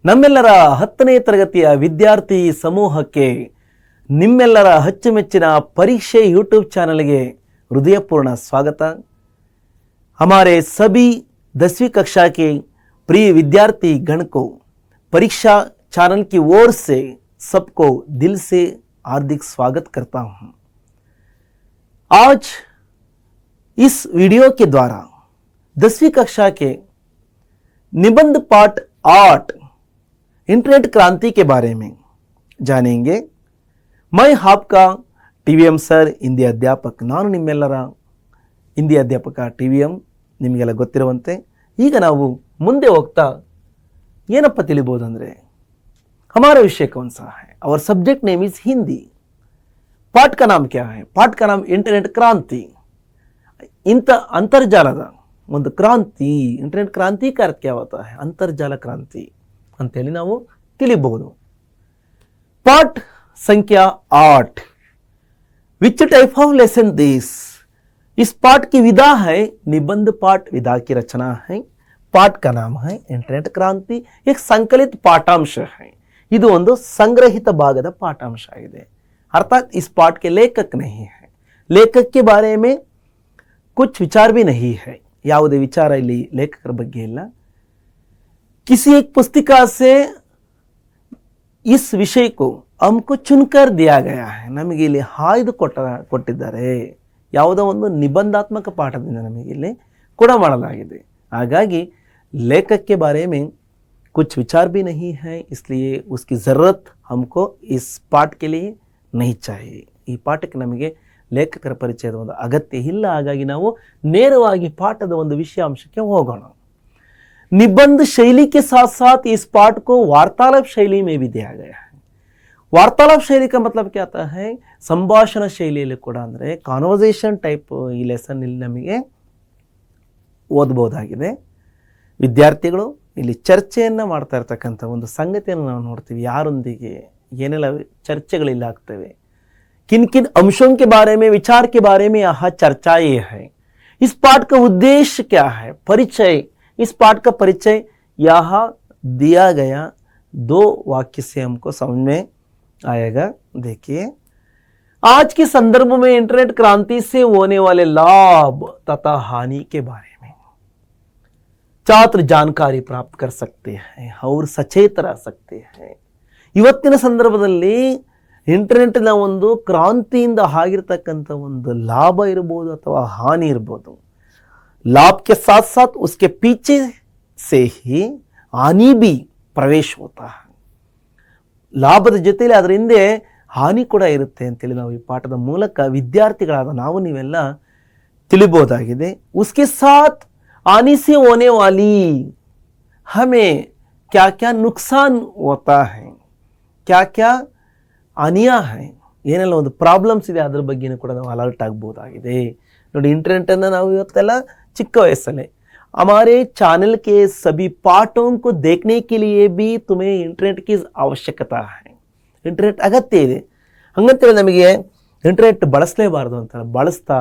ನಮ್ಮೆಲ್ಲರ 10ನೇ ತರಗತಿಯ ವಿದ್ಯಾರ್ಥಿ ಸಮೂಹಕ್ಕೆ ನಿಮ್ಮೆಲ್ಲರ ಅಚ್ಚುಮೆಚ್ಚಿನ परीक्षे यूट्यूब चैनल के हृदयपूर्ण स्वागत। हमारे सभी 10वीं कक्षा के प्रिय विद्यार्थी गण को परीक्षा चैनल की ओर से सबको दिल से हार्दिक स्वागत करता हूं। आज इस वीडियो के द्वारा 10वीं कक्षा के निबंध पाठ 8 इंटरनेट क्रांति के बारे में जानेंगे। मैं आपका TVM सर हिंदी अध्यापक ನಾನು ನಿಮ್ಮೆಲ್ಲರ ಹಿಂದಿ ಅಧ್ಯಾಪಕ TVM ನಿಮಗೆಲ್ಲ ಗೊತ್ತಿರುವಂತೆ ಈಗ ನಾವು ಮುಂದೆ ಹೋಗ್ತಾ ಏನಪ್ಪ ತಿಳಿಬಹುದು ಅಂದ್ರೆ हमारा विषय कौन सा है। और सब्जेक्ट नेम इज हिंदी। पाठ का नाम क्या है? पाठ का नाम इंटरनेट क्रांति। इंत अंतर्जालದ ಒಂದು ಕ್ರಾಂತಿ, इंटरनेट क्रांति का अर्थ क्या होता है? अंतर्जाल क्रांति ಅಂತೇಳಿ ನಾವು ತಿಳಿಬಹುದು। पाठ संख्या 8 which type of lesson this. इस पाठ की विधा है निबंध पाठ। विधा की रचना है। पाठ का नाम है इंटरनेट क्रांति। एक संकलित पाठांश है। ಇದು ಒಂದು ಸಂಗ್ರಹಿತ ಭಾಗದ ಪಾಠಾಂಶ ಆಗಿದೆ। अर्थात इस पाठ के लेखक नहीं है। लेखक के बारे में कुछ विचार भी नहीं है। ಯಾವುದೇ ವಿಚಾರ ಇಲ್ಲಿ ಲೇಖಕರ ಬಗ್ಗೆ ಇಲ್ಲ। किसी एक पुस्तिका से इस विषय को हमको चुनकर दिया गया है। ನಮಗೆ ಇಲ್ಲಿ ಆಯ್ದು ಕೊಟ್ಟಿದ್ದಾರೆ। ಯಾವುದೋ ಒಂದು ನಿಬಂಧಾತ್ಮಕ ಪಾಠದಿಂದ ನಮಗೆ ಇಲ್ಲಿ ಕೊಡಮಾಡಲಾಗಿದೆ। ಹಾಗಾಗಿ लेखक के बारे में कुछ विचार भी नहीं है, इसलिए उसकी ज़रूरत हमको इस पाठ के लिए नहीं चाहिए। ಈ ಪಾಠಕ್ಕೆ ನಮಗೆ ಲೇಖಕರ ಪರಿಚಯದ ಒಂದು ಅಗತ್ಯ ಇಲ್ಲ। ಹಾಗಾಗಿ ನಾವು ನೇರವಾಗಿ ಪಾಠದ ಒಂದು ವಿಷಯಾಂಶಕ್ಕೆ ಹೋಗೋಣ। निबंध शैली के साथ साथ इस पाठ को वार्तालाप शैली में भी दिया गया है। वार्तालाप शैली का मतलब क्या आता है? ಸಂಭಾಷಣಾ ಶೈಲಿಯಲ್ಲಿ ಕೂಡ ಅಂದರೆ ಕಾನ್ವರ್ಸೇಷನ್ ಟೈಪ್ ಈ ಲೆಸನ್ ಇಲ್ಲಿ ನಮಗೆ ಓದಬಹುದಾಗಿದೆ। ವಿದ್ಯಾರ್ಥಿಗಳು ಇಲ್ಲಿ ಚರ್ಚೆಯನ್ನು ಮಾಡ್ತಾ ಇರ್ತಕ್ಕಂಥ ಒಂದು ಸಂಗತಿಯನ್ನು ನಾವು ನೋಡ್ತೀವಿ। ಯಾರೊಂದಿಗೆ ಏನೆಲ್ಲ ಚರ್ಚೆಗಳಿಲ್ಲ ಆಗ್ತವೆ, किन किन अंशों के बारे में, विचार के बारे में यहाँ चर्चा ये है। इस पाठ का उद्देश्य क्या है? परिचय। इस पाठ का परिचय यहाँ दिया गया 2 वाक्य से हमको समझ में आएगा। देखिए, आज के संदर्भ में इंटरनेट क्रांति से होने वाले लाभ तथा हानि के बारे में छात्र जानकारी प्राप्त कर सकते हैं और सचेत रह सकते हैं। ಇವತ್ತಿನ ಸಂದರ್ಭದಲ್ಲಿ ಇಂಟರ್ನೆಟ್ನ ಒಂದು ಕ್ರಾಂತಿಯಿಂದ ಆಗಿರತಕ್ಕಂಥ ಒಂದು ಲಾಭ ಇರಬಹುದು ಅಥವಾ ಹಾನಿ ಇರಬಹುದು। लाभ के साथ साथ उसके पीछे से ही हानि भी प्रवेश होता है। ಲಾಭದ ಜೊತೆಯಲ್ಲಿ ಅದರ ಹಿಂದೆ ಹಾನಿ ಕೂಡ ಇರುತ್ತೆ ಅಂತೇಳಿ ನಾವು ಈ ಪಾಠದ ಮೂಲಕ ವಿದ್ಯಾರ್ಥಿಗಳಾದ ನಾವು ನೀವೆಲ್ಲ ತಿಳಿಬಹುದಾಗಿದೆ। उसके साथ हानि से होने वाली हमें क्या क्या नुकसान होता है, क्या क्या ಹಾನಿಯಾ है, ಏನೆಲ್ಲ ಒಂದು ಪ್ರಾಬ್ಲಮ್ಸ್ ಇದೆ ಅದರ ಬಗ್ಗೆನೂ ಕೂಡ ನಾವು ಅಲರ್ಟ್ ಆಗಬಹುದಾಗಿದೆ। ನೋಡಿ, ಇಂಟರ್ನೆಟನ್ನು ನಾವು ಇವತ್ತೆಲ್ಲ चिक्क वयस्सल्ले हमारे चैनल के सभी पाठों को देखने के लिए भी तुम्हें इंटरनेट की आवश्यकता है। इंटरनेट अगत्य ಇದೆ। ಹಂಗಂತೇಳಿ ನಮಗೆ ಇಂಟರ್ನೆಟ್ ಬಳಸಲೇಬಾರದು ಅಂತ ಬಳಸ್ತಾ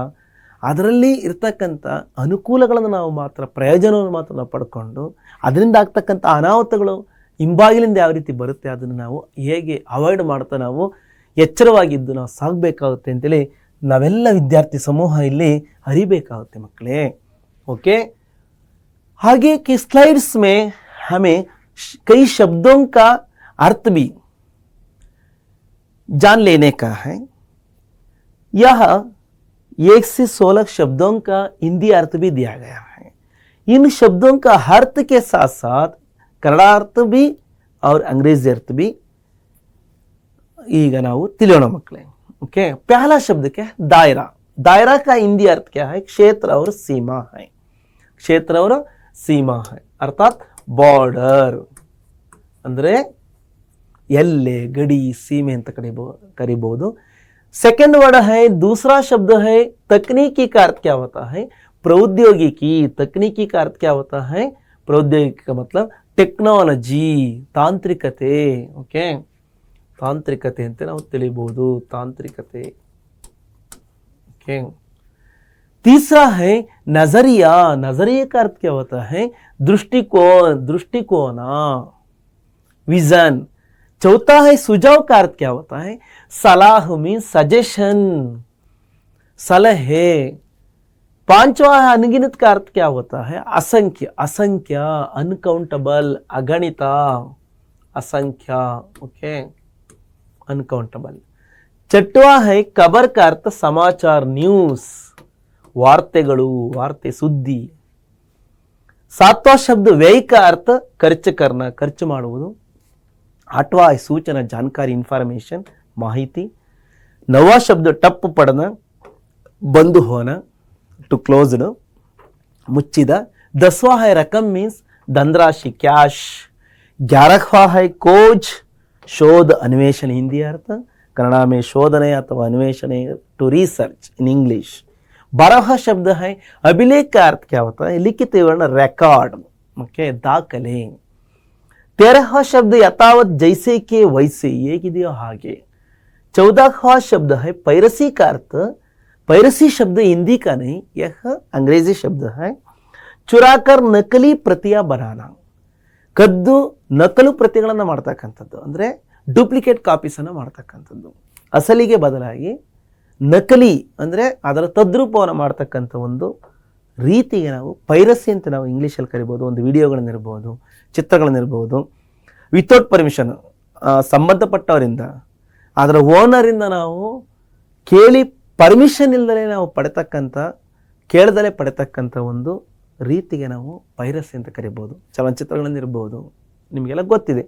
ಅದರಲ್ಲಿ ಇರ್ತಕ್ಕಂಥ ಅನುಕೂಲಗಳನ್ನು ನಾವು ಮಾತ್ರ ಪ್ರಯೋಜನವನ್ನು ಮಾತ್ರ ನಾವು ಪಡ್ಕೊಂಡು ಅದರಿಂದ ಆಗ್ತಕ್ಕಂಥ ಅನಾಹುತಗಳು ಹಿಂಬಾಗಿಲಿಂದ ಯಾವ ರೀತಿ ಬರುತ್ತೆ ಅದನ್ನು ನಾವು ಹೇಗೆ ಅವಾಯ್ಡ್ ಮಾಡ್ತಾ ನಾವು ಎಚ್ಚರವಾಗಿದ್ದು ನಾವು ಸಾಗಬೇಕಾಗುತ್ತೆ ಅಂತೇಳಿ ನಾವೆಲ್ಲ ವಿದ್ಯಾರ್ಥಿ ಸಮೂಹ ಇಲ್ಲಿ ಅರಿಬೇಕಾಗುತ್ತೆ ಮಕ್ಕಳೇ। ओके, आगे की स्लाइड्स में हमें कई शब्दों का अर्थ भी जान लेने का है। यह 1 से 16 शब्दों का हिंदी अर्थ भी दिया गया है। इन शब्दों का अर्थ के साथ साथ कन्नड़ अर्थ भी और अंग्रेजी अर्थ भी ಈಗ ನಾವು ತಿಳಿಯೋಣ ಮಕ್ಕಳೇ। ओके, पहला शब्द क्या है? दायरा। दायरा का हिंदी अर्थ क्या है? क्षेत्र और सीमा है। क्षेत्र और सीमा है अर्थात बॉर्डर ಅಂದ್ರೆ ಎಲ್ಲೆ, ಗಡಿ, सीमे ಅಂತ करीಬಹುದು। सेकंड वर्ड है, दूसरा शब्द है तकनीकी का अर्थ क्या होता है? प्रौद्योगिकी। तकनीकी का अर्थ क्या होता है? प्रौद्योगिकी का मतलब टेक्नोलॉजी, तांत्रिकते। ओके, तांत्रिकते ಅಂತ ನಾವು ತಿಳಿಬಹುದು, ತಾಂತ್ರಿಕತೆ। ओके, तीसरा है नजरिया। नजरिए का अर्थ क्या होता है? दृष्टिकोण, दृष्टिकोण। विजन। चौथा है सुझाव का अर्थ क्या होता है? सलाह मीन्स सजेशन, सलहे। पांचवा है अनगिनत का अर्थ क्या होता है? असंख्य, असंख्य, अनकाउंटेबल, अगणित, असंख्य, ओके, अनकाउंटेबल। छठवा है खबर का अर्थ समाचार, न्यूज, ವಾರ್ತೆಗಳು, ವಾರ್ತೆ, ಸುದ್ದಿ। सातवां शब्द व्यय का अर्थ खर्च करना, खर्च ಮಾಡುವುದು। आठवां है सूचना, जानकारी, इंफॉर्मेशन, माहिती। नौवां शब्द टप पड़ना, बंद होना, टू क्लोज्ड, मुच्चिदा। 10वां है रकम मीन्स धनराशि, कैश। 11वां है खोज, शोध, अन्वेषण, हिंदी अर्थ, कन्नड़ में शोधने अथवा अन्वेषणे, टू रिसर्च इन इंग्लिश। 12वां शब्द है अभिलेख का अर्थ क्या होता है? लिखित विवरण, रिकॉर्ड, ओके, दाखले। 13वां शब्द यथावत, जैसे के वैसे, ಹೇಗಿದೆಯೋ ಹಾಗೆ। 14वां शब्द है पायरेसी का अर्थ, पायरेसी शब्द हिंदी का नहीं, यह अंग्रेजी शब्द है। चुराकर नकली प्रतियां बनाना, ಕದ್ದು ನಕಲು ಪ್ರತಿಗಳನ್ನು ಮಾಡ್ತಕ್ಕಂಥದ್ದು, ಅಂದರೆ ಡೂಪ್ಲಿಕೇಟ್ ಕಾಪೀಸನ್ನು ಮಾಡ್ತಕ್ಕಂಥದ್ದು। ಅಸಲಿಗೆ ಬದಲಾಗಿ ನಕಲಿ ಅಂದರೆ ಅದರ ತದ್ರೂಪವನ್ನು ಮಾಡ್ತಕ್ಕಂಥ ಒಂದು ರೀತಿಗೆ ನಾವು ಪೈರಸಿ ಅಂತ ನಾವು ಇಂಗ್ಲೀಷಲ್ಲಿ ಕರಿಬೋದು। ಒಂದು ವಿಡಿಯೋಗಳನ್ನಿರ್ಬೋದು, ಚಿತ್ರಗಳನ್ನಿರ್ಬೋದು, ವಿತೌಟ್ ಪರ್ಮಿಷನ್, ಸಂಬಂಧಪಟ್ಟವರಿಂದ, ಅದರ ಓನರಿಂದ ನಾವು ಕೇಳಿ ಪರ್ಮಿಷನ್ ಇಲ್ಲದೆ ನಾವು ಪಡೆತಕ್ಕಂಥ, ಕೇಳದಲೇ ಪಡೆತಕ್ಕಂಥ ಒಂದು ರೀತಿಗೆ ನಾವು ಪೈರಸಿ ಅಂತ ಕರಿಬೋದು। ಚಲನಚಿತ್ರಗಳನ್ನಿರ್ಬೋದು, ನಿಮಗೆಲ್ಲ ಗೊತ್ತಿದೆ,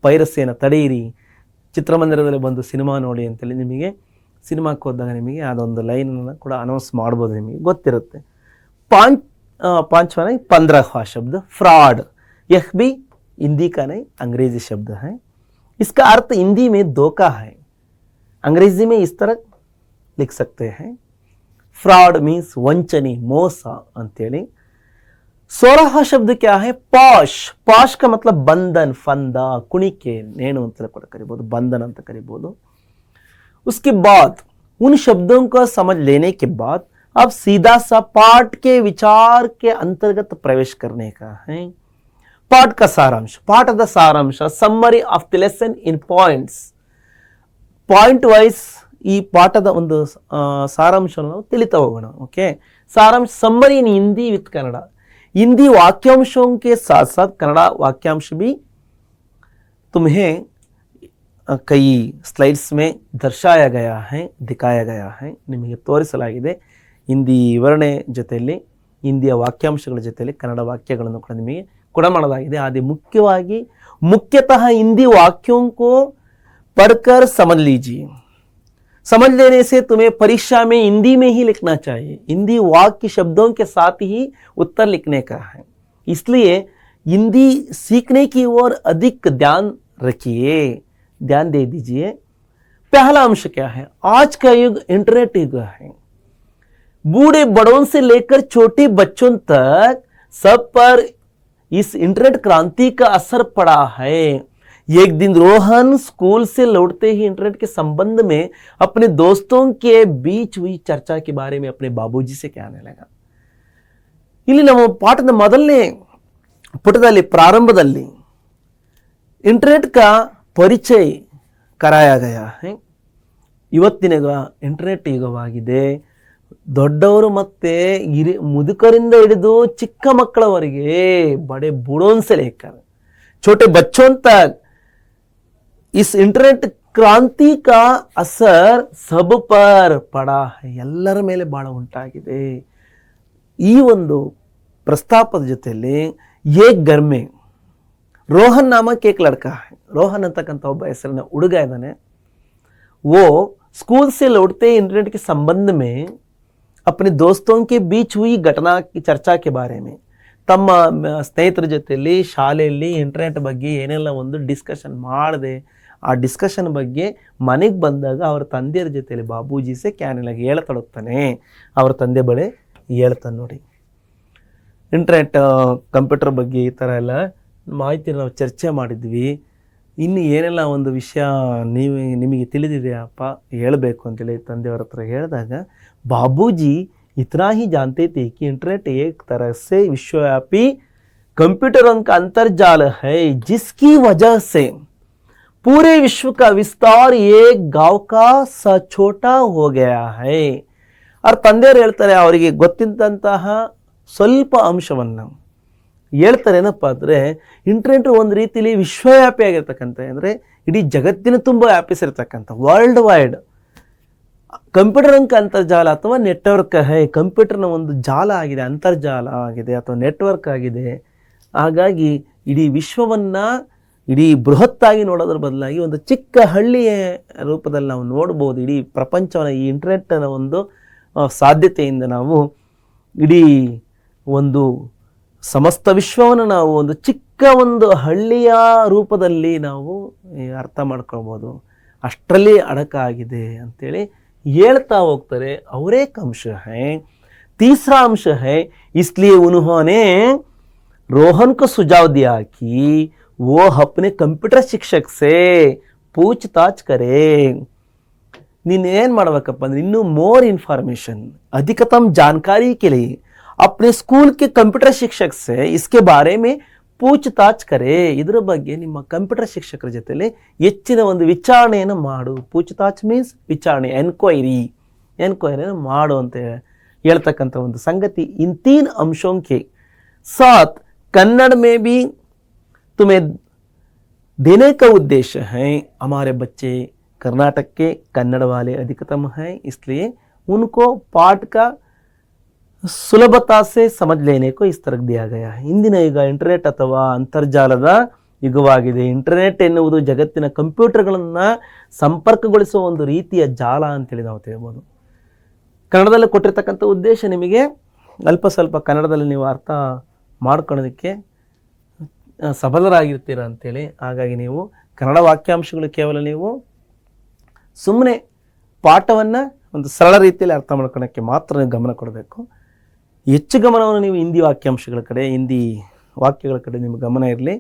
ಪೈರಸಿಯನ್ನು ತಡೆಯಿರಿ, ಚಿತ್ರಮಂದಿರದಲ್ಲಿ ಬಂದು ಸಿನಿಮಾ ನೋಡಿ ಅಂತೇಳಿ ನಿಮಗೆ ಸಿನಿಮಾಕ್ಕೆ ಹೋದಾಗ ನಿಮಗೆ ಅದೊಂದು ಲೈನನ್ನು ಕೂಡ ಅನೌನ್ಸ್ ಮಾಡ್ಬೋದು, ನಿಮಗೆ ಗೊತ್ತಿರುತ್ತೆ। पांचवा 15वां शब्द फ्रॉड, यह भी हिंदी का नहीं अंग्रेजी शब्द है। इसका अर्थ हिंदी में धोखा है, अंग्रेजी में इस तरह लिख सकते हैं, फ्रॉड मीन्स ವಂಚನೆ, ಮೋಸ ಅಂತೇಳಿ। 16वां शब्द क्या है? पॉश, पॉश का मतलब बंधन, फंद, कुಣಿಕೆ, ನೇಣು ಅಂತ ಕೂಡ ಕರಿಬಹುದು, बंधन ಅಂತ ಕರಿಬಹುದು। उसके बाद उन शब्दों को समझ लेने के बाद अब सीधा सा पाठ के विचार के अंतर्गत प्रवेश करने का है। पाठ का सारांश, पाठದ ಸಾರಾಂಶ, summary of the lesson in points, point wise ಈ ಪಾಠದ ಒಂದು ಸಾರಾಂಶವನ್ನು ನಾವು ತಿಳಿತಾ ಹೋಗೋಣ। ಓಕೆ, सारांश, summary in Hindi with Kannada, Hindi वाक्यांशों के साथ साथ कन्नड़ वाक्यांश भी तुम्हें कई स्लाइड्स में दर्शाया गया है, दिखाया गया है, ನಿಮಗೆ ತೋರಿಸಲಾಗಿದೆ। ಹಿಂದಿ ವಿವರಣೆ ಜೊತೆಯಲ್ಲಿ ಹಿಂದಿಯ ವಾಕ್ಯಾಂಶಗಳ ಜೊತೆಯಲ್ಲಿ ಕನ್ನಡ ವಾಕ್ಯಗಳನ್ನು ಕೂಡ ನಿಮಗೆ ಕೊಡಮಾಡಲಾಗಿದೆ। आदि मुख्यವಾಗಿ मुख्यतः हिंदी वाक्यों को पढ़कर समझ लीजिए, समझ लेने से तुम्हें परीक्षा में हिंदी में ही लिखना चाहिए, हिंदी वाक्य शब्दों के साथ ही उत्तर लिखने का है, इसलिए हिंदी सीखने की ओर अधिक ध्यान रखिए, ध्यान दे दीजिए। पहला अंश क्या है? आज का युग इंटरनेट युग है, बूढ़े बड़ों से लेकर छोटे बच्चों तक सब पर इस इंटरनेट क्रांति का असर पड़ा है। एक दिन रोहन स्कूल से लौटते ही इंटरनेट के संबंध में अपने दोस्तों के बीच हुई चर्चा के बारे में अपने बाबूजी से कहने लगा। ಇಲ್ಲಿ ನಾವು ಪಾಠದ ಮೊದಲನೇ ಪುಟದಲ್ಲಿ ಪ್ರಾರಂಭದಲ್ಲಿ ಇಂಟರ್ನೆಟ್ का ಪರಿಚಯ कराया गया है। ಇವತ್ತಿನ ಇಂಟರ್ನೆಟ್ ಯುಗವಾಗಿದೆ, ದೊಡ್ಡವರು ಮತ್ತೆ ಮುದುಕರಿಂದ ಹಿಡಿದು ಚಿಕ್ಕ ಮಕ್ಕಳವರೆಗೆ, बड़े बूढ़ों से लेकर छोटे बच्चों तक इस इंटरनेट क्रांति का असर सब पर पड़ा है, ಎಲ್ಲರ ಮೇಲೆ ಬಹಳ ಉಂಟಾಗಿದೆ। ಈ ಒಂದು ಪ್ರಸ್ತಾಪದ ಜೊತೆಯಲ್ಲಿ ಏಕ್ घर में रोहन नामक एक लड़का है, रोहन ಅಂತಕ್ಕಂಥ ಒಬ್ಬ ಹೆಸರಿನ ಹುಡುಗ ಇದ್ದಾನೆ। वो स्कूल से लौटते इंटरनेट के संबंध में अपने दोस्तों के बीच हुई घटना की चर्चा के बारे में, ತಮ್ಮ ಸ್ನೇಹಿತರ ಜೊತೆಯಲ್ಲಿ ಶಾಲೆಯಲ್ಲಿ ಇಂಟರ್ನೆಟ್ ಬಗ್ಗೆ ಏನೆಲ್ಲ ಒಂದು ಡಿಸ್ಕಷನ್ ಮಾಡಿದೆ, ಆ ಡಿಸ್ಕಷನ್ ಬಗ್ಗೆ ಮನೆಗೆ ಬಂದಾಗ ಅವರ ತಂದೆಯರ ಜೊತೆಯಲ್ಲಿ ಬಾಬೂಜಿ ಸೆ ಕ್ಯಾನೆಲಾಗಿ ಹೇಳ್ತೊಡಗ್ತಾನೆ, ಅವರ ತಂದೆ ಬಳಿ ಹೇಳ್ತಾನೆ, ನೋಡಿ ಇಂಟರ್ನೆಟ್ ಕಂಪ್ಯೂಟರ್ ಬಗ್ಗೆ ಈ ಥರ ಎಲ್ಲ ಮಾಹಿತಿ ನಾವು ಚರ್ಚೆ ಮಾಡಿದ್ವಿ, ಇನ್ನು ಏನೆಲ್ಲ ಒಂದು ವಿಷಯ ನಿಮಗೆ ತಿಳಿದಿದೆಯಪ್ಪ ಹೇಳಬೇಕು ಅಂತೇಳಿ ತಂದೆಯವರ ಹತ್ರ ಹೇಳಿದಾಗ बाबूजी इतना ही जानते थे कि इंटरनेट एक तरह से विश्वव्यापी कंप्यूटरों का अंतर्जाल है जिसकी वजह से पूरे विश्व का विस्तार एक गांव का सा छोटा हो गया है. ಅವ್ರ ತಂದೆಯವರು ಹೇಳ್ತಾರೆ, ಅವರಿಗೆ ಗೊತ್ತಿದ್ದಂತಹ ಸ್ವಲ್ಪ ಅಂಶವನ್ನು ಹೇಳ್ತಾರೆ. ಏನಪ್ಪ ಅಂದರೆ, ಇಂಟರ್ನೆಟ್ ಒಂದು ರೀತಿಯಲ್ಲಿ ವಿಶ್ವವ್ಯಾಪಿ ಆಗಿರ್ತಕ್ಕಂಥ, ಅಂದರೆ ಇಡೀ ಜಗತ್ತಿನ ತುಂಬ ವ್ಯಾಪಿಸಿರ್ತಕ್ಕಂಥ ವರ್ಲ್ಡ್ ವೈಡ್ ಕಂಪ್ಯೂಟರ್ ಅಂಕ ಅಂತರ್ಜಾಲ ಅಥವಾ ನೆಟ್ವರ್ಕ್ ಹೈ. ಕಂಪ್ಯೂಟರ್ನ ಒಂದು ಜಾಲ ಆಗಿದೆ, ಅಂತರ್ಜಾಲ ಆಗಿದೆ ಅಥವಾ ನೆಟ್ವರ್ಕ್ ಆಗಿದೆ. ಹಾಗಾಗಿ ಇಡೀ ವಿಶ್ವವನ್ನು ಇಡೀ ಬೃಹತ್ತಾಗಿ ನೋಡೋದ್ರ ಬದಲಾಗಿ ಒಂದು ಚಿಕ್ಕ ಹಳ್ಳಿಯ ರೂಪದಲ್ಲಿ ನಾವು ನೋಡ್ಬೋದು. ಇಡೀ ಪ್ರಪಂಚವನ್ನು ಈ ಇಂಟರ್ನೆಟ್ನ ಒಂದು ಸಾಧ್ಯತೆಯಿಂದ ನಾವು ಇಡೀ ಒಂದು ಸಮಸ್ತ ವಿಶ್ವವನ್ನು ನಾವು ಒಂದು ಚಿಕ್ಕ ಒಂದು ಹಳ್ಳಿಯ ರೂಪದಲ್ಲಿ ನಾವು ಅರ್ಥ ಮಾಡ್ಕೊಳ್ಬೋದು. ಅಷ್ಟರಲ್ಲಿ ಅಡಕಾಗಿದೆ ಅಂತೇಳಿ ಹೇಳ್ತಾ ಹೋಗ್ತಾರೆ. ಅವರೇ ಅಂಶ ಹೈ. तीसरा अंश है, इसलिए उन्होंने रोहन को सुझाव दिया कि वो अपने कंप्यूटर शिक्षक से पूछताछ करे. ನೀನು ಏನು ಮಾಡಬೇಕಪ್ಪ ಅಂದರೆ, ಇನ್ನೂ मोर इन्फॉर्मेशन, अधिकतम जानकारी के लिए अपने स्कूल के कंप्यूटर शिक्षक से इसके बारे में पूछताछ करे. ಇದರ ಬಗ್ಗೆ ನಿಮ್ಮ ಕಂಪ್ಯೂಟರ್ ಶಿಕ್ಷಕರ ಜೊತೆಲಿ ಹೆಚ್ಚಿನ ಒಂದು ವಿಚಾರಣೆಯನ್ನು ಮಾಡು. पूछताछ ಮೀನ್ಸ್ ವಿಚಾರಣೆ, ಎನ್ಕ್ವೈರಿಯನ್ನು ಮಾಡು ಅಂತ ಹೇಳ್ತಕ್ಕಂಥ ಒಂದು ಸಂಗತಿ. इन 3 अंशों के साथ कन्नड़ में भी तुम्हें देने का उद्देश्य है. हमारे बच्चे कर्नाटक के कन्नड़ वाले अधिकतम हैं, इसलिए उनको पाठ का ಸುಲಭತಾ ಸೆ ಸಮಜ್ ಲೇನೆ ಕೋ ಇಸ್ ತರಹ ದಿಯಾ ಗಯಾ ಹೈ. ಇಂದಿನ ಯುಗ ಇಂಟರ್ನೆಟ್ ಅಥವಾ ಅಂತರ್ಜಾಲದ ಯುಗವಾಗಿದೆ. ಇಂಟರ್ನೆಟ್ ಎನ್ನುವುದು ಜಗತ್ತಿನ ಕಂಪ್ಯೂಟರ್ಗಳನ್ನು ಸಂಪರ್ಕಗೊಳಿಸುವ ಒಂದು ರೀತಿಯ ಜಾಲ ಅಂತೇಳಿ ನಾವು ಹೇಳ್ಬೋದು. ಕನ್ನಡದಲ್ಲಿ ಕೊಟ್ಟಿರ್ತಕ್ಕಂಥ ಉದ್ದೇಶ ನಿಮಗೆ ಅಲ್ಪ ಸ್ವಲ್ಪ ಕನ್ನಡದಲ್ಲಿ ನೀವು ಅರ್ಥ ಮಾಡ್ಕೊಳ್ಳೋದಕ್ಕೆ ಸಬಲರಾಗಿರ್ತೀರ ಅಂತೇಳಿ. ಹಾಗಾಗಿ ನೀವು ಕನ್ನಡ ವಾಕ್ಯಾಂಶಗಳು ಕೇವಲ ನೀವು ಸುಮ್ಮನೆ ಪಾಠವನ್ನು ಒಂದು ಸರಳ ರೀತಿಯಲ್ಲಿ ಅರ್ಥ ಮಾಡ್ಕೊಳ್ಳೋಕ್ಕೆ ಮಾತ್ರ ನೀವು ಗಮನ ಕೊಡಬೇಕು. ಹೆಚ್ಚು ಗಮನವನ್ನು ನೀವು ಹಿಂದಿ ವಾಕ್ಯಾಂಶಗಳ ಕಡೆ, ಹಿಂದಿ वाक्यಗಳ ಕಡೆ ನಿಮ್ಮ ಗಮನ ಇರಲಿ.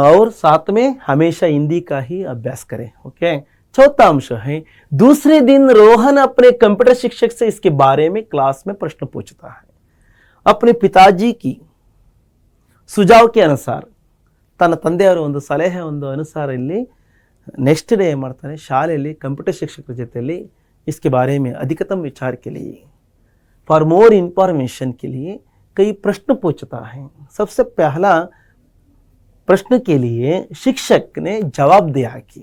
और साथ में हमेशा हिंदी का ही अभ्यास करें. ओके. चौथा अंश है, दूसरे दिन रोहन अपने कंप्यूटर शिक्षक से इसके बारे में क्लास में प्रश्न पूछता है. अपने पिताजी की सुझाव के अनुसार, ತನ್ನ ತಂದೆಯವರ ಒಂದು ಸಲಹೆ ಒಂದು ಅನುಸಾರ ಇಲ್ಲಿ ನೆಕ್ಸ್ಟ್ ಡೇ ಏನು ಮಾಡ್ತಾನೆ, ಶಾಲೆಯಲ್ಲಿ ಕಂಪ್ಯೂಟರ್ ಶಿಕ್ಷಕರ ಜೊತೆಯಲ್ಲಿ इसके बारे में अधिकतम विचार के लिए, फॉर मोर इंफॉर्मेशन के लिए कई प्रश्न पूछता है. सबसे पहला प्रश्न के लिए शिक्षक ने जवाब दिया कि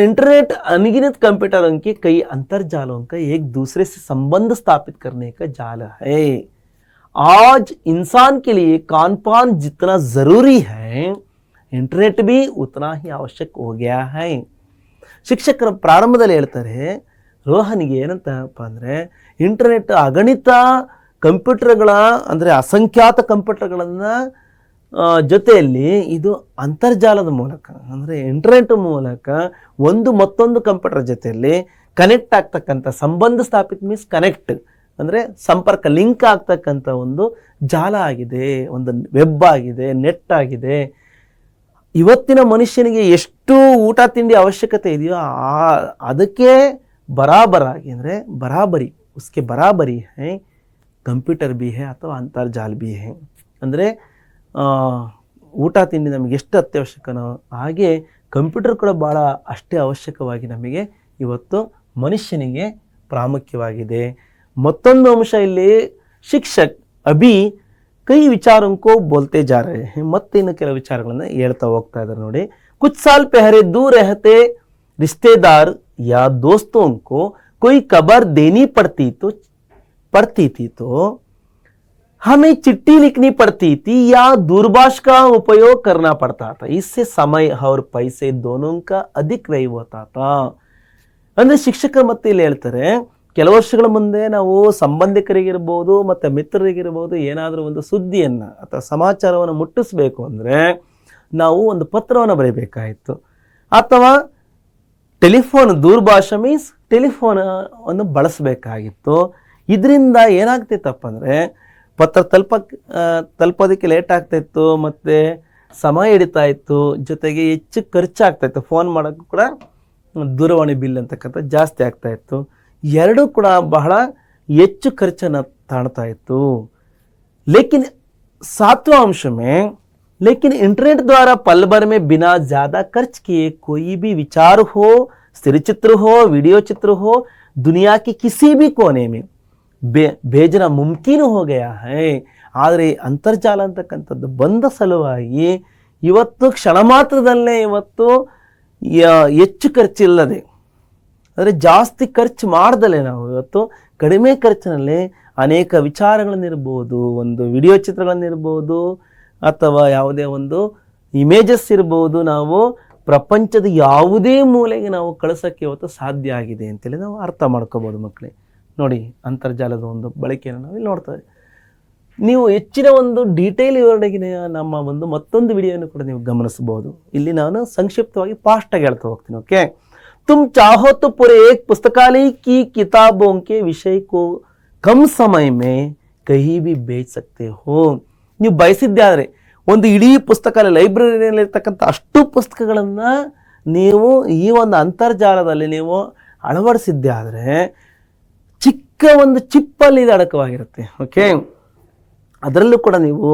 इंटरनेट अनगिनत कंप्यूटरों के कई अंतर्जालों का एक दूसरे से संबंध स्थापित करने का जाल है. आज इंसान के लिए खान पान जितना ज़रूरी है, इंटरनेट भी उतना ही आवश्यक हो गया है. ಶಿಕ್ಷಕರ ಪ್ರಾರಂಭದಲ್ಲಿ ಹೇಳ್ತಾರೆ, ರೋಹನ್ಗೆ ಏನಂತಪ್ಪ ಅಂದರೆ, ಇಂಟರ್ನೆಟ್ ಅಗಣಿತ ಕಂಪ್ಯೂಟರ್ಗಳ ಅಂದರೆ ಅಸಂಖ್ಯಾತ ಕಂಪ್ಯೂಟರ್ಗಳನ್ನು ಜೊತೆಯಲ್ಲಿ ಇದು ಅಂತರ್ಜಾಲದ ಮೂಲಕ ಅಂದರೆ ಇಂಟರ್ನೆಟ್ ಮೂಲಕ ಒಂದು ಮತ್ತೊಂದು ಕಂಪ್ಯೂಟರ್ ಜೊತೆಯಲ್ಲಿ ಕನೆಕ್ಟ್ ಆಗ್ತಕ್ಕಂಥ, ಸಂಬಂಧ ಸ್ಥಾಪಿತ ಮೀನ್ಸ್ ಕನೆಕ್ಟ್ ಅಂದರೆ ಸಂಪರ್ಕ, ಲಿಂಕ್ ಆಗ್ತಕ್ಕಂಥ ಒಂದು ಜಾಲ ಆಗಿದೆ, ಒಂದು ವೆಬ್ ಆಗಿದೆ, ನೆಟ್ ಆಗಿದೆ. ಇವತ್ತಿನ ಮನುಷ್ಯನಿಗೆ ಎಷ್ಟು ಊಟ ತಿಂಡಿ ಅವಶ್ಯಕತೆ ಇದೆಯೋ ಅದಕ್ಕೆ ಬರಾಬರಾಗಿ ಅಂದರೆ ಬರಾಬರಿ, ಉಸ್ಕೆ ಬರಾಬರಿ ಹೈ ಕಂಪ್ಯೂಟರ್ ಬಿ ಹೈ ಅಥವಾ ಅಂತರ್ಜಾಲ ಬಿ ಹೈ. ಅಂದರೆ ಊಟ ತಿಂಡಿ ನಮಗೆ ಎಷ್ಟು ಅತ್ಯವಶ್ಯಕನೋ ಹಾಗೆ ಕಂಪ್ಯೂಟರ್ ಕೂಡ ಭಾಳ ಅಷ್ಟೇ ಅವಶ್ಯಕವಾಗಿ ನಮಗೆ ಇವತ್ತು ಮನುಷ್ಯನಿಗೆ ಪ್ರಾಮುಖ್ಯವಾಗಿದೆ. ಮತ್ತೊಂದು ಅಂಶ ಇಲ್ಲಿ ಶಿಕ್ಷಕ್ ಅಭಿ ಕೈ ವಿಚಾರಕ್ಕೂ ಬೋಲ್ತೆ ಜಾ ರಹೆ ಹೈ. ಮತ್ತೆ ಇನ್ನು ಕೆಲವು ವಿಚಾರಗಳನ್ನು ಹೇಳ್ತಾ ಹೋಗ್ತಾ ಇದ್ದಾರೆ ನೋಡಿ. कुछ साल पहले दूर रहते रिश्तेदार या दोस्तों को कोई खबर देनी पड़ती थी तो हमें चिट्ठी लिखनी पड़ती थी या दूरभाष का उपयोग करना पड़ता था. इससे समय और पैसे दोनों का अधिक व्यय होता था. ಅಂದರೆ ಶಿಕ್ಷಕರು ಮತ್ತೆ ಇಲ್ಲಿ ಹೇಳ್ತಾರೆ, ಕೆಲವು ವರ್ಷಗಳ ಮುಂದೆ ನಾವು ಸಂಬಂಧಿಕರಿಗಿರ್ಬೋದು ಮತ್ತು ಮಿತ್ರರಿಗಿರ್ಬೋದು ಏನಾದರೂ ಒಂದು ಸುದ್ದಿಯನ್ನು ಅಥವಾ ಸಮಾಚಾರವನ್ನು ಮುಟ್ಟಿಸಬೇಕು ಅಂದರೆ ನಾವು ಒಂದು ಪತ್ರವನ್ನು ಬರೀಬೇಕಾಯಿತು, ಅಥವಾ ಟೆಲಿಫೋನ್, ದೂರಭಾಷೆ ಮೀನ್ಸ್ ಟೆಲಿಫೋನನ್ನು ಬಳಸಬೇಕಾಗಿತ್ತು. ಇದರಿಂದ ಏನಾಗ್ತಿತ್ತಪ್ಪ ಅಂದರೆ ಪತ್ರ ತಲುಪೋದಕ್ಕೆ ಲೇಟ್ ಆಗ್ತಾಯಿತ್ತು, ಮತ್ತು ಸಮಯ ಹಿಡಿತಾ ಇತ್ತು, ಜೊತೆಗೆ ಹೆಚ್ಚು ಖರ್ಚಾಗ್ತಾಯಿತ್ತು. ಫೋನ್ ಮಾಡೋಕ್ಕೂ ಕೂಡ ದೂರವಾಣಿ ಬಿಲ್ ಅಂತಕ್ಕಂಥ ಜಾಸ್ತಿ ಆಗ್ತಾಯಿತ್ತು. ಎರಡೂ ಕೂಡ ಬಹಳ ಹೆಚ್ಚು ಖರ್ಚನ್ನು ತಾಣ್ತಾ ಇತ್ತು. ಲೇಕಿನ್ सातवां अंश में, लेकिन इंटरनेट द्वारा पल भर में बिना ज्यादा खर्च किए कोई भी विचार हो, स्थिर चित्र हो, वीडियो चित्र हो, दुनिया के किसी भी कोने में भेजना मुमकिन हो गया है. ಆದರೆ ಅಂತರ್ಜಾಲ ಅಂತಕ್ಕಂಥದ್ದು ಬಂದ ಸಲುವಾಗಿ ಇವತ್ತು ಕ್ಷಣ ಮಾತ್ರದಲ್ಲೇ ಇವತ್ತು ಹೆಚ್ಚು ಖರ್ಚಿಲ್ಲದೆ, ಅಂದರೆ ಜಾಸ್ತಿ ಖರ್ಚು ಮಾಡ್ದಲೇ ನಾವು ಇವತ್ತು ಕಡಿಮೆ ಖರ್ಚಿನಲ್ಲಿ ಅನೇಕ ವಿಚಾರಗಳನ್ನಿರ್ಬೋದು, ಒಂದು ವಿಡಿಯೋ ಚಿತ್ರಗಳನ್ನಿರ್ಬೋದು, ಅಥವಾ ಯಾವುದೇ ಒಂದು ಇಮೇಜಸ್ ಇರ್ಬೋದು, ನಾವು ಪ್ರಪಂಚದ ಯಾವುದೇ ಮೂಲೆಗೆ ನಾವು ಕಳಿಸೋಕ್ಕೆ ಇವತ್ತು ಸಾಧ್ಯ ಆಗಿದೆ ಅಂತೇಳಿ ನಾವು ಅರ್ಥ ಮಾಡ್ಕೋಬೋದು ಮಕ್ಕಳೇ. ನೋಡಿ, ಅಂತರ್ಜಾಲದ ಒಂದು ಬಳಕೆಯನ್ನು ನಾವು ಇಲ್ಲಿ ನೋಡ್ತೇವೆ. ನೀವು ಹೆಚ್ಚಿನ ಒಂದು ಡೀಟೇಲ್ ವಿವರಣೆಗೆ ನಮ್ಮ ಒಂದು ಮತ್ತೊಂದು ವಿಡಿಯೋವನ್ನು ಕೂಡ ನೀವು ಗಮನಿಸಬಹುದು. ಇಲ್ಲಿ ನಾನು ಸಂಕ್ಷಿಪ್ತವಾಗಿ ಫಾಸ್ಟಾಗಿ ಹೇಳ್ತಾ ಹೋಗ್ತೀನಿ. ಓಕೆ, तुम चाहो तो पूरे एक पुस्तकालय की किताबों के विषय को कम समय में कहीं भी बेच सकते हो. ನೀವು ಬಯಸಿದ್ದೆ ಆದರೆ ಒಂದು ಇಡೀ ಪುಸ್ತಕಾಲಯ ಲೈಬ್ರರಿಯಲ್ಲಿರ್ತಕ್ಕಂಥ ಅಷ್ಟು ಪುಸ್ತಕಗಳನ್ನು ನೀವು ಈ ಒಂದು ಅಂತರ್ಜಾಲದಲ್ಲಿ ನೀವು ಅಳವಡಿಸಿದ್ದೆ ಆದರೆ ಚಿಕ್ಕ ಒಂದು ಚಿಪ್ಪಲ್ಲಿ ಇದು ಅಡಕವಾಗಿರುತ್ತೆ. ಓಕೆ, ಅದರಲ್ಲೂ ಕೂಡ ನೀವು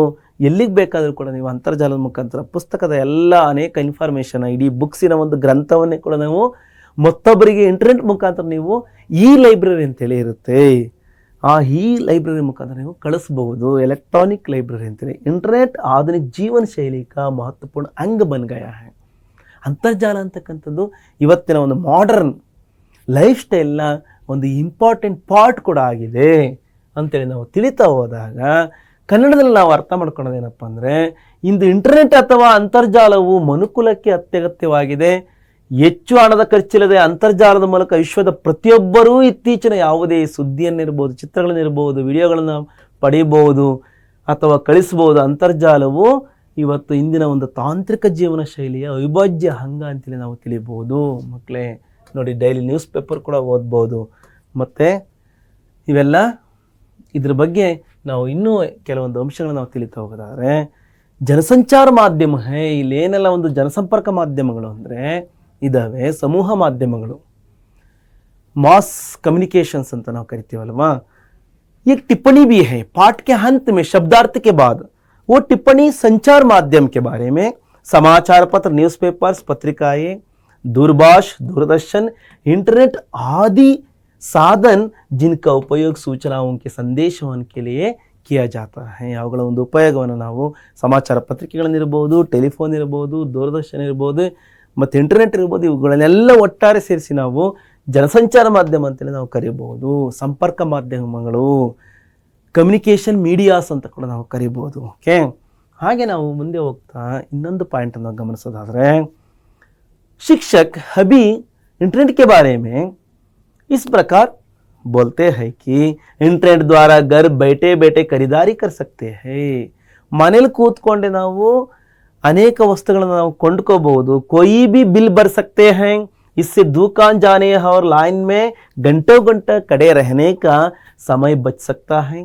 ಎಲ್ಲಿಗೆ ಬೇಕಾದರೂ ಕೂಡ ನೀವು ಅಂತರ್ಜಾಲದ ಮುಖಾಂತರ ಪುಸ್ತಕದ ಎಲ್ಲ ಅನೇಕ ಇನ್ಫಾರ್ಮೇಷನ್, ಇಡೀ ಬುಕ್ಸಿನ ಒಂದು ಗ್ರಂಥವನ್ನೇ ಕೂಡ ನಾವು ಮತ್ತೊಬ್ಬರಿಗೆ ಇಂಟರ್ನೆಟ್ ಮುಖಾಂತರ ನೀವು ಈ ಲೈಬ್ರರಿ ಅಂತೇಳಿ ಇರುತ್ತೆ, ಈ ಲೈಬ್ರರಿ ಮುಖಾಂತರ ನೀವು ಕಳಿಸ್ಬಹುದು. ಎಲೆಕ್ಟ್ರಾನಿಕ್ ಲೈಬ್ರರಿ ಅಂತೇಳಿ. ಇಂಟರ್ನೆಟ್ ಆಧುನಿಕ ಜೀವನ ಶೈಲಿ ಕಾ ಮಹತ್ವಪೂರ್ಣ ಅಂಗ ಬನ್ ಗಯಾ ಹೈ. ಅಂತರ್ಜಾಲ ಅಂತಕ್ಕಂಥದ್ದು ಇವತ್ತಿನ ಒಂದು ಮಾಡರ್ನ್ ಲೈಫ್ ಸ್ಟೈಲ್ನ ಒಂದು ಇಂಪಾರ್ಟೆಂಟ್ ಪಾರ್ಟ್ ಕೂಡ ಆಗಿದೆ ಅಂತೇಳಿ ನಾವು ತಿಳಿತಾ ಹೋದಾಗ ಕನ್ನಡದಲ್ಲಿ ನಾವು ಅರ್ಥ ಮಾಡ್ಕೊಳ್ಳೋದೇನಪ್ಪ ಅಂದರೆ, ಇಂದು ಇಂಟರ್ನೆಟ್ ಅಥವಾ ಅಂತರ್ಜಾಲವು ಮನುಕುಲಕ್ಕೆ ಅತ್ಯಗತ್ಯವಾಗಿದೆ. ಹೆಚ್ಚು ಹಣದ ಖರ್ಚಿಲ್ಲದೆ ಅಂತರ್ಜಾಲದ ಮೂಲಕ ವಿಶ್ವದ ಪ್ರತಿಯೊಬ್ಬರೂ ಇತ್ತೀಚಿನ ಯಾವುದೇ ಸುದ್ದಿಯನ್ನಿರ್ಬೋದು, ಚಿತ್ರಗಳನ್ನಿರ್ಬೋದು, ವಿಡಿಯೋಗಳನ್ನು ಪಡೆಯಬಹುದು ಅಥವಾ ಕಳಿಸ್ಬೋದು. ಅಂತರ್ಜಾಲವು ಇವತ್ತು ಇಂದಿನ ಒಂದು ತಾಂತ್ರಿಕ ಜೀವನ ಶೈಲಿಯ ಅವಿಭಾಜ್ಯ ಅಂಗ ಅಂತೇಳಿ ನಾವು ತಿಳಿಬಹುದು ಮಕ್ಕಳೇ. ನೋಡಿ, ಡೈಲಿ ನ್ಯೂಸ್ ಪೇಪರ್ ಕೂಡ ಓದ್ಬೋದು. ಮತ್ತು ಇವೆಲ್ಲ ಇದ್ರ ಬಗ್ಗೆ ನಾವು ಇನ್ನೂ ಕೆಲವೊಂದು ಅಂಶಗಳನ್ನ ನಾವು ತಿಳಿತಾ ಹೋಗೋದಾದರೆ, ಜನಸಂಚಾರ ಮಾಧ್ಯಮ ಇಲ್ಲಿ ಏನೆಲ್ಲ ಒಂದು ಜನಸಂಪರ್ಕ ಮಾಧ್ಯಮಗಳು ಅಂದರೆ ಇದಾವೆ. ಸಮೂಹ ಮಾಧ್ಯಮಗಳು, ಮಾಸ್ ಕಮ್ಯುನಿकेशंस ಅಂತ ನಾವು ಕರಿತೀವಲ್ವಾ. एक टिप्पणी भी है पाठ के अंत में शब्दार्थ के बाद. वो टिप्पणी संचार माध्यम के बारे में समाचार पत्र, न्यूज़पेपर्स, पत्रिकाएं, दूरभाष, दूरदर्शन, इंटरनेट आदि साधन जिनका उपयोग सूचनाओं के संदेशवन के लिए किया जाता है. ಅವುಗಳ ಒಂದು ಉಪಯೋಗವನ್ನು ನಾವು ಸಮಾಚಾರ ಪತ್ರಿಕೆಗಳನ್ನಿರ್ಬೋದು, ಟೆಲಿಫೋನ್ ಇರ್ಬೋದು, ದೂರದರ್ಶನ ಇರ್ಬೋದು ಮತ್ತು ಇಂಟರ್ನೆಟ್ ಇರ್ಬೋದು, ಇವುಗಳನ್ನೆಲ್ಲ ಒಟ್ಟಾರೆ ಸೇರಿಸಿ ನಾವು ಜನಸಂಚಾರ ಮಾಧ್ಯಮ ಅಂತೇಳಿ ನಾವು ಕರಿಬಹುದು. ಸಂಪರ್ಕ ಮಾಧ್ಯಮಗಳು, ಕಮ್ಯುನಿಕೇಷನ್ ಮೀಡಿಯಾಸ್ ಅಂತ ಕೂಡ ನಾವು ಕರಿಬಹುದು. ಓಕೆ, ಹಾಗೆ ನಾವು ಮುಂದೆ ಹೋಗ್ತಾ ಇನ್ನೊಂದು ಪಾಯಿಂಟನ್ನು ಗಮನಿಸೋದಾದರೆ, ಶಿಕ್ಷಕ್ ಅಭಿ इंटरनेट के बारे में इस प्रकार बोलते हैं कि इंटरनेट द्वारा घर बैठे बैठे खरीदारी कर सकते हैं. ಮನೇಲಿ ಕೂತ್ಕೊಂಡೆ ನಾವು ಅನೇಕ ವಸ್ತುಗಳನ್ನು ನಾವು ಕೊಂಡ್ಕೋಬಹುದು. कोई भी बिल भर सकते हैं. इससे दुकान जाने और लाइन में घंटों घंटा खड़े रहने का समय बच सकता है.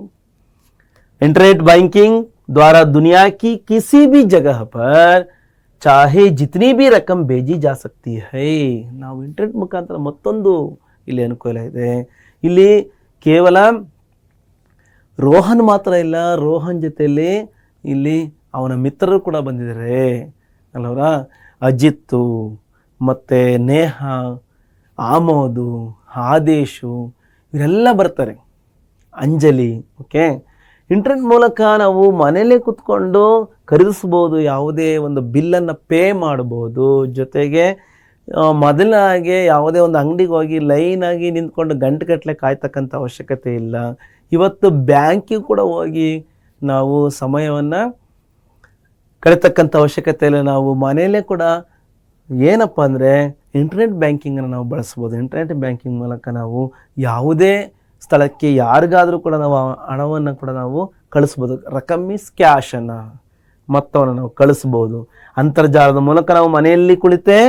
इंटरनेट बैंकिंग द्वारा दुनिया की किसी भी जगह पर चाहे जितनी भी रकम भेजी जा सकती है. ನಾವು ಇಂಟರ್ನೆಟ್ ಮುಖಾಂತರ ಮತ್ತೊಂದು ಇಲ್ಲಿ ಅನುಕೂಲ ಇದೆ. ಇಲ್ಲಿ ಕೇವಲ ರೋಹನ್ ಮಾತ್ರ ಇಲ್ಲ, ರೋಹನ್ ಜೊತೆಯಲ್ಲಿ ಇಲ್ಲಿ ಅವನ ಮಿತ್ರರು ಕೂಡ ಬಂದಿದ್ದಾರೆ ಅಲ್ಲವರ. ಅಜಿತ್ತು ಮತ್ತು ನೇಹ, ಆಮೋದು, ಆದೇಶು ಇವರೆಲ್ಲ ಬರ್ತಾರೆ, ಅಂಜಲಿ. ಓಕೆ, ಇಂಟರ್ನೆಟ್ ಮೂಲಕ ನಾವು ಮನೆಯಲ್ಲೇ ಕೂತ್ಕೊಂಡು ಖರೀದಿಸ್ಬೋದು, ಯಾವುದೇ ಒಂದು ಬಿಲ್ಲನ್ನು ಪೇ ಮಾಡ್ಬೋದು. ಜೊತೆಗೆ ಮೊದಲಾಗೆ ಯಾವುದೇ ಒಂದು ಅಂಗಡಿಗೆ ಹೋಗಿ ಲೈನಾಗಿ ನಿಂತ್ಕೊಂಡು ಗಂಟೆಗಟ್ಟಲೆ ಕಾಯ್ತಕ್ಕಂಥ ಅವಶ್ಯಕತೆ ಇಲ್ಲ. ಇವತ್ತು ಬ್ಯಾಂಕಿಗೆ ಕೂಡ ಹೋಗಿ ನಾವು ಸಮಯವನ್ನು ಕಳೆತಕ್ಕಂಥ ಅವಶ್ಯಕತೆ ಇಲ್ಲ. ನಾವು ಮನೆಯಲ್ಲೇ ಕೂಡ ಏನಪ್ಪ ಅಂದರೆ ಇಂಟರ್ನೆಟ್ ಬ್ಯಾಂಕಿಂಗನ್ನು ನಾವು ಬಳಸ್ಬೋದು. ಇಂಟರ್ನೆಟ್ ಬ್ಯಾಂಕಿಂಗ್ ಮೂಲಕ ನಾವು ಯಾವುದೇ ಸ್ಥಳಕ್ಕೆ ಯಾರಿಗಾದರೂ ಕೂಡ ನಾವು ಹಣವನ್ನು ಕೂಡ ನಾವು ಕಳಿಸ್ಬೋದು. ರಕಮ್ ಮೀನ್ಸ್ ಕ್ಯಾಶನ್ನು, ಮೊತ್ತವನ್ನು ನಾವು ಕಳಿಸ್ಬೋದು. ಅಂತರ್ಜಾಲದ ಮೂಲಕ ನಾವು ಮನೆಯಲ್ಲಿ ಕುಳಿತೇ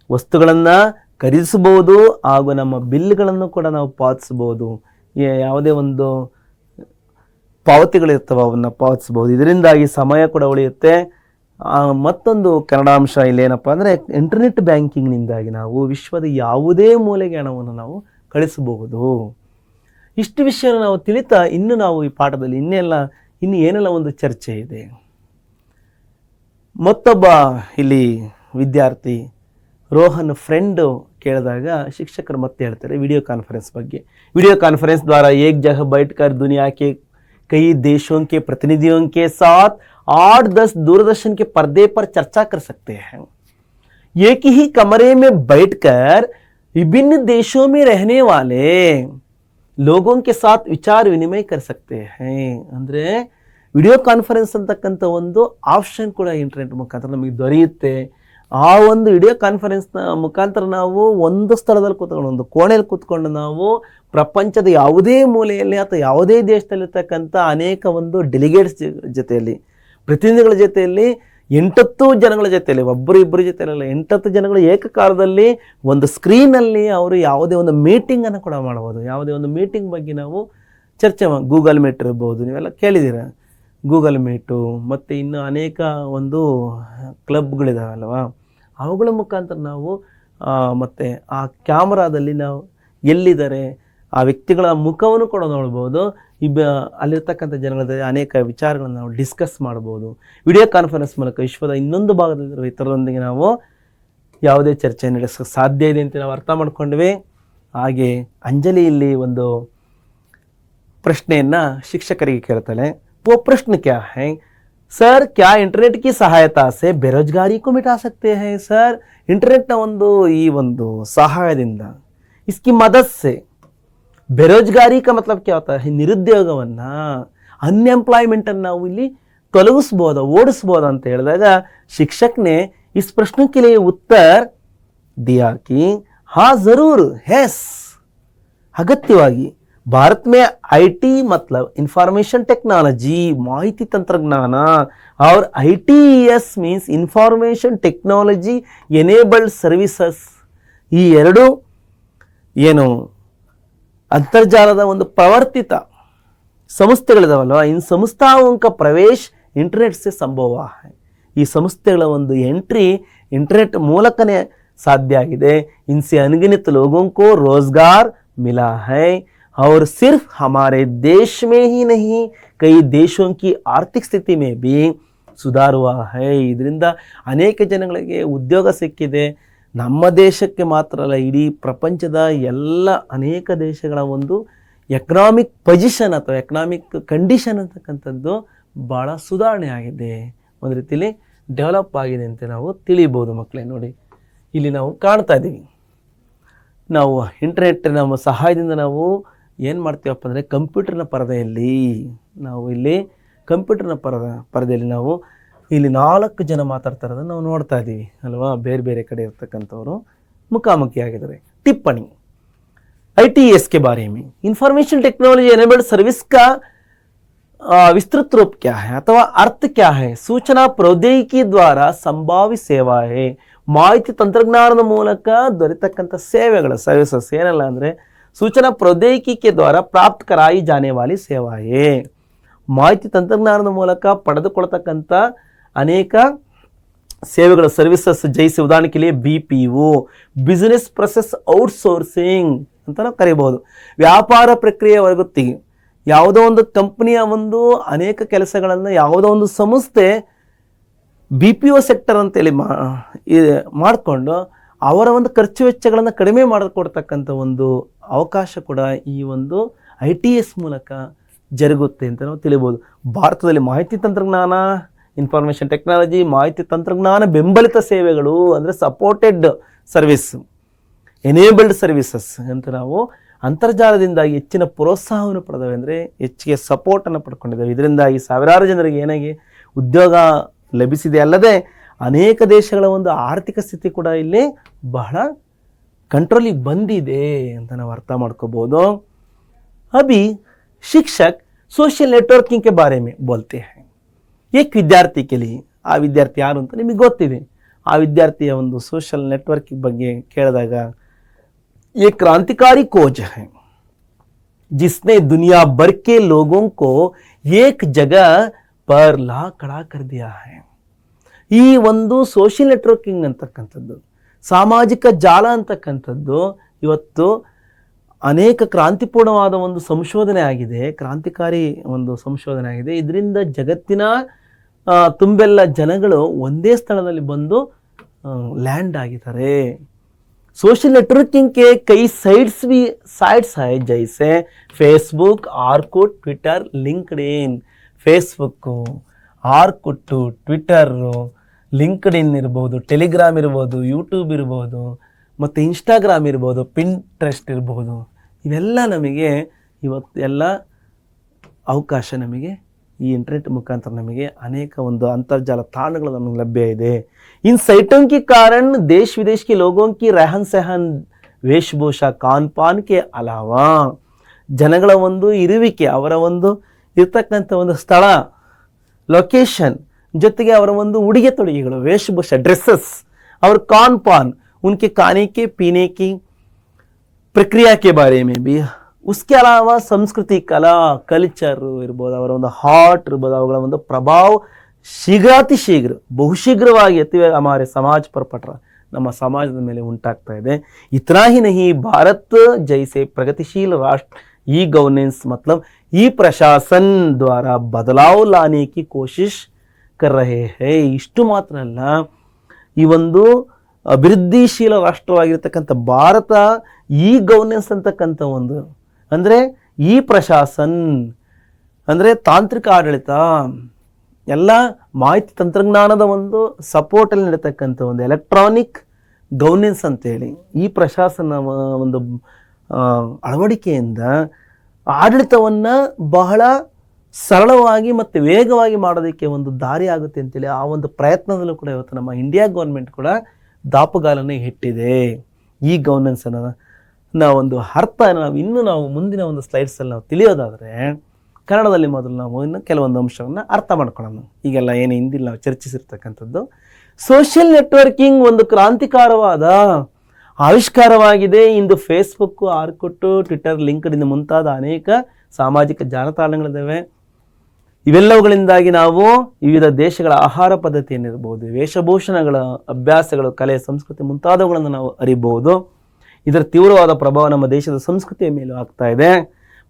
ವಸ್ತುಗಳನ್ನು ಖರೀದಿಸ್ಬೋದು ಹಾಗೂ ನಮ್ಮ ಬಿಲ್ಗಳನ್ನು ಕೂಡ ನಾವು ಪಾವತಿಸ್ಬೋದು. ಯಾವುದೇ ಒಂದು ಪಾವತಿಗಳಿರ್ತವೆ ಅವನ್ನು ಪಾವತಿಸ್ಬೋದು. ಇದರಿಂದಾಗಿ ಸಮಯ ಕೂಡ ಉಳಿಯುತ್ತೆ. ಮತ್ತೊಂದು ಕನ್ನಡಾಂಶ ಇಲ್ಲೇನಪ್ಪ ಅಂದರೆ, ಇಂಟರ್ನೆಟ್ ಬ್ಯಾಂಕಿಂಗ್ನಿಂದಾಗಿ ನಾವು ವಿಶ್ವದ ಯಾವುದೇ ಮೂಲೆಗೆ ಹಣವನ್ನು ನಾವು ಕಳಿಸಬಹುದು. ಇಷ್ಟು ವಿಷಯನ ನಾವು ತಿಳಿತಾ ಇನ್ನು ನಾವು ಈ ಪಾಠದಲ್ಲಿ ಇನ್ನೆಲ್ಲ ಇನ್ನು ಏನೆಲ್ಲ ಒಂದು ಚರ್ಚೆ ಇದೆ. ಮತ್ತೊಬ್ಬ ಇಲ್ಲಿ ವಿದ್ಯಾರ್ಥಿ ರೋಹನ್ ಫ್ರೆಂಡು ಕೇಳಿದಾಗ ಶಿಕ್ಷಕರು ಮತ್ತೆ ಹೇಳ್ತಾರೆ ವಿಡಿयो कॉन्फ्रेंस ಬಗ್ಗೆ. वीडियो कॉन्फ्रेंस द्वारा एक जगह बैठकर दुनिया के कई देशों के प्रतिनिधियों के साथ 8-10 दूरदर्शन के पर्दे पर चर्चा कर सकते हैं. एक ही कमरे में बैठकर विभिन्न देशों में रहने वाले लोगों के साथ विचार विनिमय कर सकते हैं. ಅಂದರೆ ವಿಡಿಯೋ ಕಾನ್ಫರೆನ್ಸ್ ಅಂತಕ್ಕಂಥ ಒಂದು ಆಪ್ಷನ್ ಕೂಡ ಇಂಟರ್ನೆಟ್ ಮುಖಾಂತರ ನಮಗೆ ದೊರೆಯುತ್ತೆ. ಆ ಒಂದು ವಿಡಿಯೋ ಕಾನ್ಫರೆನ್ಸ್ನ ಮುಖಾಂತರ ನಾವು ಒಂದು ಸ್ಥಳದಲ್ಲಿ ಕೂತ್ಕೊಂಡು, ಒಂದು ಕೋಣೆಯಲ್ಲಿ ಕೂತ್ಕೊಂಡು ನಾವು ಪ್ರಪಂಚದ ಯಾವುದೇ ಮೂಲೆಯಲ್ಲಿ ಅಥವಾ ಯಾವುದೇ ದೇಶದಲ್ಲಿರ್ತಕ್ಕಂಥ ಅನೇಕ ಒಂದು ಡೆಲಿಗೇಟ್ಸ್ ಜೊತೆಯಲ್ಲಿ, ಪ್ರತಿನಿಧಿಗಳ ಜೊತೆಯಲ್ಲಿ 8 ಜನಗಳ ಜೊತೆಯಲ್ಲಿ, ಒಬ್ಬರು ಇಬ್ಬರು ಜೊತೆಯಲ್ಲ 8 ಜನಗಳು ಏಕಕಾಲದಲ್ಲಿ ಒಂದು ಸ್ಕ್ರೀನಲ್ಲಿ ಅವರು ಯಾವುದೇ ಒಂದು ಮೀಟಿಂಗನ್ನು ಕೂಡ ಮಾಡ್ಬೋದು. ಯಾವುದೇ ಒಂದು ಮೀಟಿಂಗ್ ಬಗ್ಗೆ ನಾವು ಚರ್ಚೆ ಗೂಗಲ್ ಮೀಟ್ ಇರ್ಬೋದು, ನೀವೆಲ್ಲ ಕೇಳಿದ್ದೀರ ಗೂಗಲ್ ಮೀಟು, ಮತ್ತು ಇನ್ನು ಅನೇಕ ಒಂದು ಕ್ಲಬ್ಗಳಿದಾವಲ್ವಾ, ಅವುಗಳ ಮುಖಾಂತರ ನಾವು ಮತ್ತು ಆ ಕ್ಯಾಮ್ರಾದಲ್ಲಿ ನಾವು ಎಲ್ಲಿದ್ದಾರೆ ಆ ವ್ಯಕ್ತಿಗಳ ಮುಖವನ್ನು ಕೂಡ ನೋಡ್ಬೋದು. ಅಲ್ಲಿರ್ತಕ್ಕಂಥ ಜನಗಳ ಅನೇಕ ವಿಚಾರಗಳನ್ನು ನಾವು ಡಿಸ್ಕಸ್ ಮಾಡ್ಬೋದು. ವಿಡಿಯೋ ಕಾನ್ಫರೆನ್ಸ್ ಮೂಲಕ ವಿಶ್ವದ ಇನ್ನೊಂದು ಭಾಗದಲ್ಲಿರುವ ಇತರರೊಂದಿಗೆ ನಾವು ಯಾವುದೇ ಚರ್ಚೆ ನಡೆಸೋಕ್ಕೆ ಸಾಧ್ಯ ಇದೆ ಅಂತ ನಾವು ಅರ್ಥ ಮಾಡ್ಕೊಂಡ್ವಿ. ಹಾಗೆ ಅಂಜಲಿ ಇಲ್ಲಿ ಒಂದು ಪ್ರಶ್ನೆಯನ್ನು ಶಿಕ್ಷಕರಿಗೆ ಕೇಳ್ತಾಳೆ. वो प्रश्न क्या है? सर क्या इंटरनेट की सहायता से बेरोजगारी को मिटा सकते हैं? सर इंटरनेट ಒಂದು ಈ ಒಂದು ಸಹಾಯದಿಂದ इसकी मदद से बेरोजगारी का मतलब क्या होता है? ನಿರುದ್ಯೋಗವನ್ನ, अनएम्प्लॉयमेंट ಅನ್ನು ನಾವು ಇಲ್ಲಿ ತೊಲಗಿಸಬಹುದು, ಓಡಿಸಬಹುದು ಅಂತ ಹೇಳಿದಾಗ शिक्षक ने इस प्रश्न के लिए उत्तर दिया कि हाँ जरूर है. ಅಗತ್ಯವಾಗಿ भारत में आईटी मतलब इंफॉर्मेशन टेक्नोलॉजी, माहिती तंत्रज्ञान, और ITES means information technology enabled services. ಈ ಎರಡು ಏನು ಅಂತರ್ಜಾಲದ ಒಂದು ಪ್ರವರ್ತಿತ ಸಂಸ್ಥೆಗಳಿದಾವಲ್ವ, इन संस्थाओं का प्रवेश इंटरनेट से संभव है. ಈ ಸಂಸ್ಥೆಗಳ ಒಂದು ಎಂಟ್ರಿ ಇಂಟರ್ನೆಟ್ ಮೂಲಕನೇ ಸಾಧ್ಯ ಆಗಿದೆ. इनसे अनगिनत लोगों को रोजगार मिला है और सिर्फ हमारे देश में ही नहीं कई देशों की आर्थिक स्थिति में भी सुधार हुआ है. ಇದರಿಂದ ಅನೇಕ ಜನಗಳಿಗೆ ಉದ್ಯೋಗ ಸಿಕ್ಕಿದೆ. ನಮ್ಮ ದೇಶಕ್ಕೆ ಮಾತ್ರ ಅಲ್ಲ, ಇಡೀ ಪ್ರಪಂಚದ ಎಲ್ಲ ಅನೇಕ ದೇಶಗಳ ಒಂದು ಎಕನಾಮಿಕ್ ಪೊಸಿಷನ್ ಅಥವಾ ಎಕನಾಮಿಕ್ ಕಂಡೀಷನ್ ಅಂತಕ್ಕಂಥದ್ದು ಭಾಳ ಸುಧಾರಣೆ ಆಗಿದೆ, ಒಂದು ರೀತಿಯಲ್ಲಿ ಡೆವಲಪ್ ಆಗಿದೆ ಅಂತ ನಾವು ತಿಳಿಬೋದು. ಮಕ್ಕಳೇ ನೋಡಿ, ಇಲ್ಲಿ ನಾವು ಕಾಣ್ತಾ ಇದ್ದೀವಿ, ನಾವು ಇಂಟರ್ನೆಟ್ ನಮ್ಮ ಸಹಾಯದಿಂದ ನಾವು ಏನು ಮಾಡ್ತೀವಪ್ಪ ಅಂದರೆ ಕಂಪ್ಯೂಟರ್ನ ಪರದೆಯಲ್ಲಿ ನಾವು ಇಲ್ಲಿ ಕಂಪ್ಯೂಟರ್ನ ಪರದೆಯಲ್ಲಿ ನಾವು ಇಲ್ಲಿ 4 ಜನ ಮಾತಾಡ್ತಾ ಇರೋದನ್ನು ನಾವು ನೋಡ್ತಾ ಇದ್ದೀವಿ ಅಲ್ವಾ. ಬೇರೆ ಬೇರೆ ಕಡೆ ಇರ್ತಕ್ಕಂಥವ್ರು ಮುಖಾಮುಖಿಯಾಗಿದ್ದಾರೆ. टिप्पणी ITES के बारे में, इंफॉर्मेशन टेक्नोलॉजी एनेबल्ड सर्विस का विस्तृत रूप क्या है अथवा अर्थ क्या है? सूचना प्रौद्योगिकी द्वारा संभाव्य सेवा है. ಮಾಹಿತಿ ತಂತ್ರಜ್ಞಾನದ ಮೂಲಕ ದೊರೆತಕ್ಕಂಥ ಸೇವೆಗಳ ಸರ್ವಿಸಸ್ ಏನಲ್ಲ ಅಂದರೆ सूचना प्रौद्योगिकी के द्वारा प्राप्त कराई जाने वाली सेवाएं. ಮಾಹಿತಿ ತಂತ್ರಜ್ಞಾನದ ಮೂಲಕ ಪಡೆದುಕೊಳ್ಳತಕ್ಕಂಥ ಅನೇಕ ಸೇವೆಗಳ ಸರ್ವಿಸಸ್ ಜೈಸೆ ಉದಾಹರಣೆ के लिए BPO, ಬಿಸ್ನೆಸ್ ಪ್ರೊಸೆಸ್ ಔಟ್ಸೋರ್ಸಿಂಗ್ ಅಂತ ನಾವು ಕರೀಬಹುದು. ವ್ಯಾಪಾರ ಪ್ರಕ್ರಿಯೆ ಹೊರಗುತ್ತಿಗೆ, ಯಾವುದೋ ಒಂದು ಕಂಪನಿಯ ಒಂದು ಅನೇಕ ಕೆಲಸಗಳನ್ನು ಯಾವುದೋ ಒಂದು ಸಂಸ್ಥೆ BPO ಸೆಕ್ಟರ್ ಅಂತೇಳಿ ಮಾಡಿಕೊಂಡು ಅವರ ಒಂದು ಖರ್ಚು ವೆಚ್ಚಗಳನ್ನು ಕಡಿಮೆ ಮಾಡಿಕೊಡ್ತಕ್ಕಂಥ ಒಂದು ಅವಕಾಶ ಕೂಡ ಈ ಒಂದು ITES ಮೂಲಕ ಜರುಗುತ್ತೆ ಅಂತ ನಾವು ತಿಳಿಬೋದು. ಭಾರತದಲ್ಲಿ ಮಾಹಿತಿ ತಂತ್ರಜ್ಞಾನ, ಇನ್ಫಾರ್ಮೇಷನ್ ಟೆಕ್ನಾಲಜಿ, ಮಾಹಿತಿ ತಂತ್ರಜ್ಞಾನ ಬೆಂಬಲಿತ ಸೇವೆಗಳು ಅಂದರೆ ಸಪೋರ್ಟೆಡ್ ಸರ್ವಿಸ್, ಎನೇಬಲ್ಡ್ ಸರ್ವಿಸಸ್ ಅಂತ ನಾವು ಅಂತರ್ಜಾಲದಿಂದಾಗಿ ಹೆಚ್ಚಿನ ಪ್ರೋತ್ಸಾಹವನ್ನು ಪಡೆದವೆ, ಅಂದರೆ ಹೆಚ್ಚಿಗೆ ಸಪೋರ್ಟನ್ನು ಪಡ್ಕೊಂಡಿದ್ದಾವೆ. ಇದರಿಂದಾಗಿ ಸಾವಿರಾರು ಜನರಿಗೆ ಏನಾಗಿ ಉದ್ಯೋಗ ಲಭಿಸಿದೆ, ಅಲ್ಲದೆ ಅನೇಕ ದೇಶಗಳ ಒಂದು ಆರ್ಥಿಕ ಸ್ಥಿತಿ ಕೂಡ ಇಲ್ಲಿ ಬಹಳ ಕಂಟ್ರೋಲಿಗೆ ಬಂದಿದೆ ಅಂತ ನಾವು ಅರ್ಥ ಮಾಡ್ಕೋಬೋದು. अभी शिक्षक सोशल नेटवर्किंग के बारे में बोलते हैं. एक विद्यार्थी के लिए, ಆ ವಿದ್ಯಾರ್ಥಿ ಯಾರು ಅಂತ ನಿಮಗೆ ಗೊತ್ತಿದೆ. ಆ ವಿದ್ಯಾರ್ಥಿಯ ಒಂದು ಸೋಷಲ್ ನೆಟ್ವರ್ಕಿಂಗ್ ಬಗ್ಗೆ ಕೇಳಿದಾಗ ये क्रांतिकारी खोज है जिसने दुनिया भर के लोगों को एक जगह पर ला खड़ा कर दिया है. ಈ ಒಂದು ಸೋಷಿಯಲ್ ನೆಟ್ವರ್ಕಿಂಗ್ ಅಂತಕ್ಕಂಥದ್ದು, ಸಾಮಾಜಿಕ ಜಾಲ ಅಂತಕ್ಕಂಥದ್ದು ಇವತ್ತು ಅನೇಕ ಕ್ರಾಂತಿಪೂರ್ಣವಾದ ಒಂದು ಸಂಶೋಧನೆ ಆಗಿದೆ, ಕ್ರಾಂತಿಕಾರಿ ಒಂದು ಸಂಶೋಧನೆ ಆಗಿದೆ. ಇದರಿಂದ ಜಗತ್ತಿನ ತುಂಬೆಲ್ಲ ಜನಗಳು ಒಂದೇ ಸ್ಥಳದಲ್ಲಿ ಬಂದು ಲ್ಯಾಂಡ್ ಆಗಿದ್ದಾರೆ. सोशल नेटवर्किंग के कई साइट्स है जैसे Facebook, Orkut, Twitter, LinkedIn. Facebook, Orkut, Twitter, LinkedIn ಇರ್ಬೋದು, ಟೆಲಿಗ್ರಾಮ್ ಇರ್ಬೋದು, ಯೂಟ್ಯೂಬ್ ಇರ್ಬೋದು, ಮತ್ತು ಇನ್ಸ್ಟಾಗ್ರಾಮ್ ಇರ್ಬೋದು, ಪಿಂಟ್ರೆಸ್ಟ್ ಇರ್ಬೋದು. ಇವೆಲ್ಲ ನಮಗೆ ಇವತ್ತು ಎಲ್ಲ ಅವಕಾಶ ನಮಗೆ ಈ ಇಂಟರ್ನೆಟ್ ಮುಖಾಂತರ ನಮಗೆ ಅನೇಕ ಒಂದು ಅಂತರ್ಜಾಲ ತಾಣಗಳು ನಮಗೆ ಲಭ್ಯ ಇದೆ. इन साइटों के कारण देश विदेश के लोगों की रहन सहन, वेशभूषा, खान पान के अलावा ಜನಗಳ ಒಂದು ಇರುವಿಕೆ, ಅವರ ಒಂದು ಇರ್ತಕ್ಕಂಥ ಒಂದು ಸ್ಥಳ, ಲೊಕೇಶನ್ ಜೊತೆಗೆ ಅವರ ಒಂದು ಉಡುಗೆ ತೊಡುಗೆಗಳು, ವೇಷಭೂಷ, ಡ್ರೆಸ್ಸಸ್, और खान पान, उनके खाने के पीने की प्रक्रिया के बारे में भी. उसके अलावा ಸಂಸ್ಕೃತಿ, ಕಲಾ, ಕಲ್ಚರ್ ಇರ್ಬೋದು, ಅವರ ಒಂದು ಹಾರ್ಟ್ ಇರ್ಬೋದು, ಅವುಗಳ ಒಂದು ಪ್ರಭಾವ ಶೀಘ್ರಾತಿ ಶೀಘ್ರ ಬಹುಶೀಘ್ರವಾಗಿ ಹಮಾರೆ ಸಮಾಜ पर पड़ रहा, ನಮ್ಮ ಸಮಾಜದ ಮೇಲೆ ಉಂಟಾಗ್ತಾ ಇದೆ. इतना ही नहीं, भारत जैसे प्रगतिशील राष्ट्र ई गवर्नेंस मतलब ई प्रशासन द्वारा बदलाव लाने की कोशिश कर रहे हैं. ಇಷ್ಟು ಮಾತ್ರ ಅಲ್ಲ, ಈ ಒಂದು ಅಭಿವೃದ್ಧಿಶೀಲ ರಾಷ್ಟ್ರವಾಗಿರ್ತಕ್ಕಂಥ ಭಾರತ ಈ ಗವರ್ನೆನ್ಸ್ ಅಂತಕ್ಕಂಥ ಒಂದು ಅಂದರೆ ಈ ಪ್ರಶಾಸನ್ ಅಂದರೆ ತಾಂತ್ರಿಕ ಆಡಳಿತ, ಎಲ್ಲ ಮಾಹಿತಿ ತಂತ್ರಜ್ಞಾನದ ಒಂದು ಸಪೋರ್ಟಲ್ಲಿ ನಡೀತಕ್ಕಂಥ ಒಂದು ಎಲೆಕ್ಟ್ರಾನಿಕ್ ಗವರ್ನೆನ್ಸ್ ಅಂತೇಳಿ ಈ ಪ್ರಶಾಸನ ಒಂದು ಅಳವಡಿಕೆಯಿಂದ ಆಡಳಿತವನ್ನು ಬಹಳ ಸರಳವಾಗಿ ಮತ್ತು ವೇಗವಾಗಿ ಮಾಡೋದಕ್ಕೆ ಒಂದು ದಾರಿ ಆಗುತ್ತೆ ಅಂತೇಳಿ ಆ ಒಂದು ಪ್ರಯತ್ನದಲ್ಲೂ ಕೂಡ ಇವತ್ತು ನಮ್ಮ ಇಂಡಿಯಾ ಗೌರ್ಮೆಂಟ್ ಕೂಡ ದಾಪುಗಾಲನ್ನೇ ಇಟ್ಟಿದೆ. ಈ ಗವರ್ನೆನ್ಸನ್ನು ನಾವೊಂದು ಅರ್ಥ ನಾವು ಮುಂದಿನ ಒಂದು ಸ್ಲೈಡ್ಸಲ್ಲಿ ನಾವು ತಿಳಿಯೋದಾದರೆ ಕನ್ನಡದಲ್ಲಿ ಮೊದಲು ನಾವು ಇನ್ನು ಕೆಲವೊಂದು ಅಂಶವನ್ನು ಅರ್ಥ ಮಾಡ್ಕೊಳ್ಳೋಣ. ಈಗೆಲ್ಲ ಏನು ಹಿಂದಿಲ್ಲಿ ನಾವು ಚರ್ಚಿಸಿರ್ತಕ್ಕಂಥದ್ದು ಸೋಷಿಯಲ್ ನೆಟ್ವರ್ಕಿಂಗ್ ಒಂದು ಕ್ರಾಂತಿಕಾರವಾದ ಆವಿಷ್ಕಾರವಾಗಿದೆ. ಇಂದು ಫೇಸ್ಬುಕ್ಕು, ಆರ್ಕುಟ್ಟು, ಟ್ವಿಟರ್, ಲಿಂಕ್ಡ್ಇನ್ ಮುಂತಾದ ಅನೇಕ ಸಾಮಾಜಿಕ ಜಾಲತಾಣಗಳಿದ್ದಾವೆ. ಇವೆಲ್ಲವುಗಳಿಂದಾಗಿ ನಾವು ವಿವಿಧ ದೇಶಗಳ ಆಹಾರ ಪದ್ಧತಿಯನ್ನಿರ್ಬೋದು, ವೇಷಭೂಷಣಗಳ ಅಭ್ಯಾಸಗಳು, ಕಲೆ, ಸಂಸ್ಕೃತಿ ಮುಂತಾದವುಗಳನ್ನು ನಾವು ಅರಿಬಹುದು. ಇದರ ತೀವ್ರವಾದ ಪ್ರಭಾವ ನಮ್ಮ ದೇಶದ ಸಂಸ್ಕೃತಿಯ ಮೇಲೂ ಆಗ್ತಾ ಇದೆ.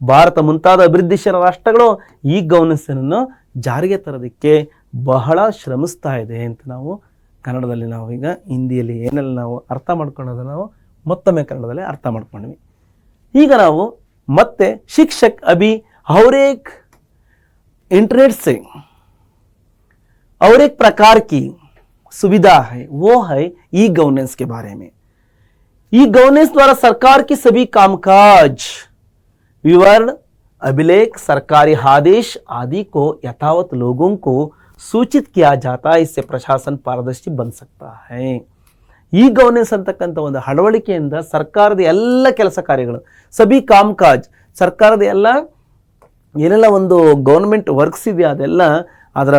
ಭಾರತ ಮುಂತಾದ ಅಭಿವೃದ್ಧಿಶೀಲ ರಾಷ್ಟ್ರಗಳು ಈ ಗವರ್ನೆನ್ಸನ್ನು ಜಾರಿಗೆ ತರೋದಕ್ಕೆ ಬಹಳ ಶ್ರಮಿಸ್ತಾ ಇದೆ ಅಂತ ನಾವು ಕನ್ನಡದಲ್ಲಿ ನಾವು ಈಗ ಹಿಂದಿಯಲ್ಲಿ ಏನೆಲ್ಲ ನಾವು ಅರ್ಥ ಮಾಡ್ಕೊಳ್ಳೋದು ನಾವು ಮತ್ತೊಮ್ಮೆ ಕನ್ನಡದಲ್ಲಿ ಅರ್ಥ ಮಾಡ್ಕೊಂಡ್ವಿ. ಈಗ ನಾವು ಮತ್ತೆ ಶಿಕ್ಷಕ್ ಅಭಿ और एक इंटरनेट से और एक प्रकार की सुविधा है, वो है ई गवर्नेंस के बारे में. ई गवर्नेंस द्वारा सरकार की सभी कामकाज, विवरण, अभिलेख, सरकारी आदेश आदि को यथावत लोगों को सूचित किया जाता है. इससे प्रशासन पारदर्शी बन सकता है. ಈ ಗವರ್ನೆನ್ಸ್ ಅಂತಕ್ಕಂಥ ಒಂದು ಅಳವಡಿಕೆಯಿಂದ ಸರ್ಕಾರದ ಎಲ್ಲ ಕೆಲಸ ಕಾರ್ಯಗಳು, ಸಭಿ ಕಾಮಕಾಜ್, ಸರ್ಕಾರದ ಎಲ್ಲ ಏನೆಲ್ಲ ಒಂದು ಗೌರ್ಮೆಂಟ್ ವರ್ಕ್ಸ್ ಇದೆಯಾ ಅದೆಲ್ಲ ಅದರ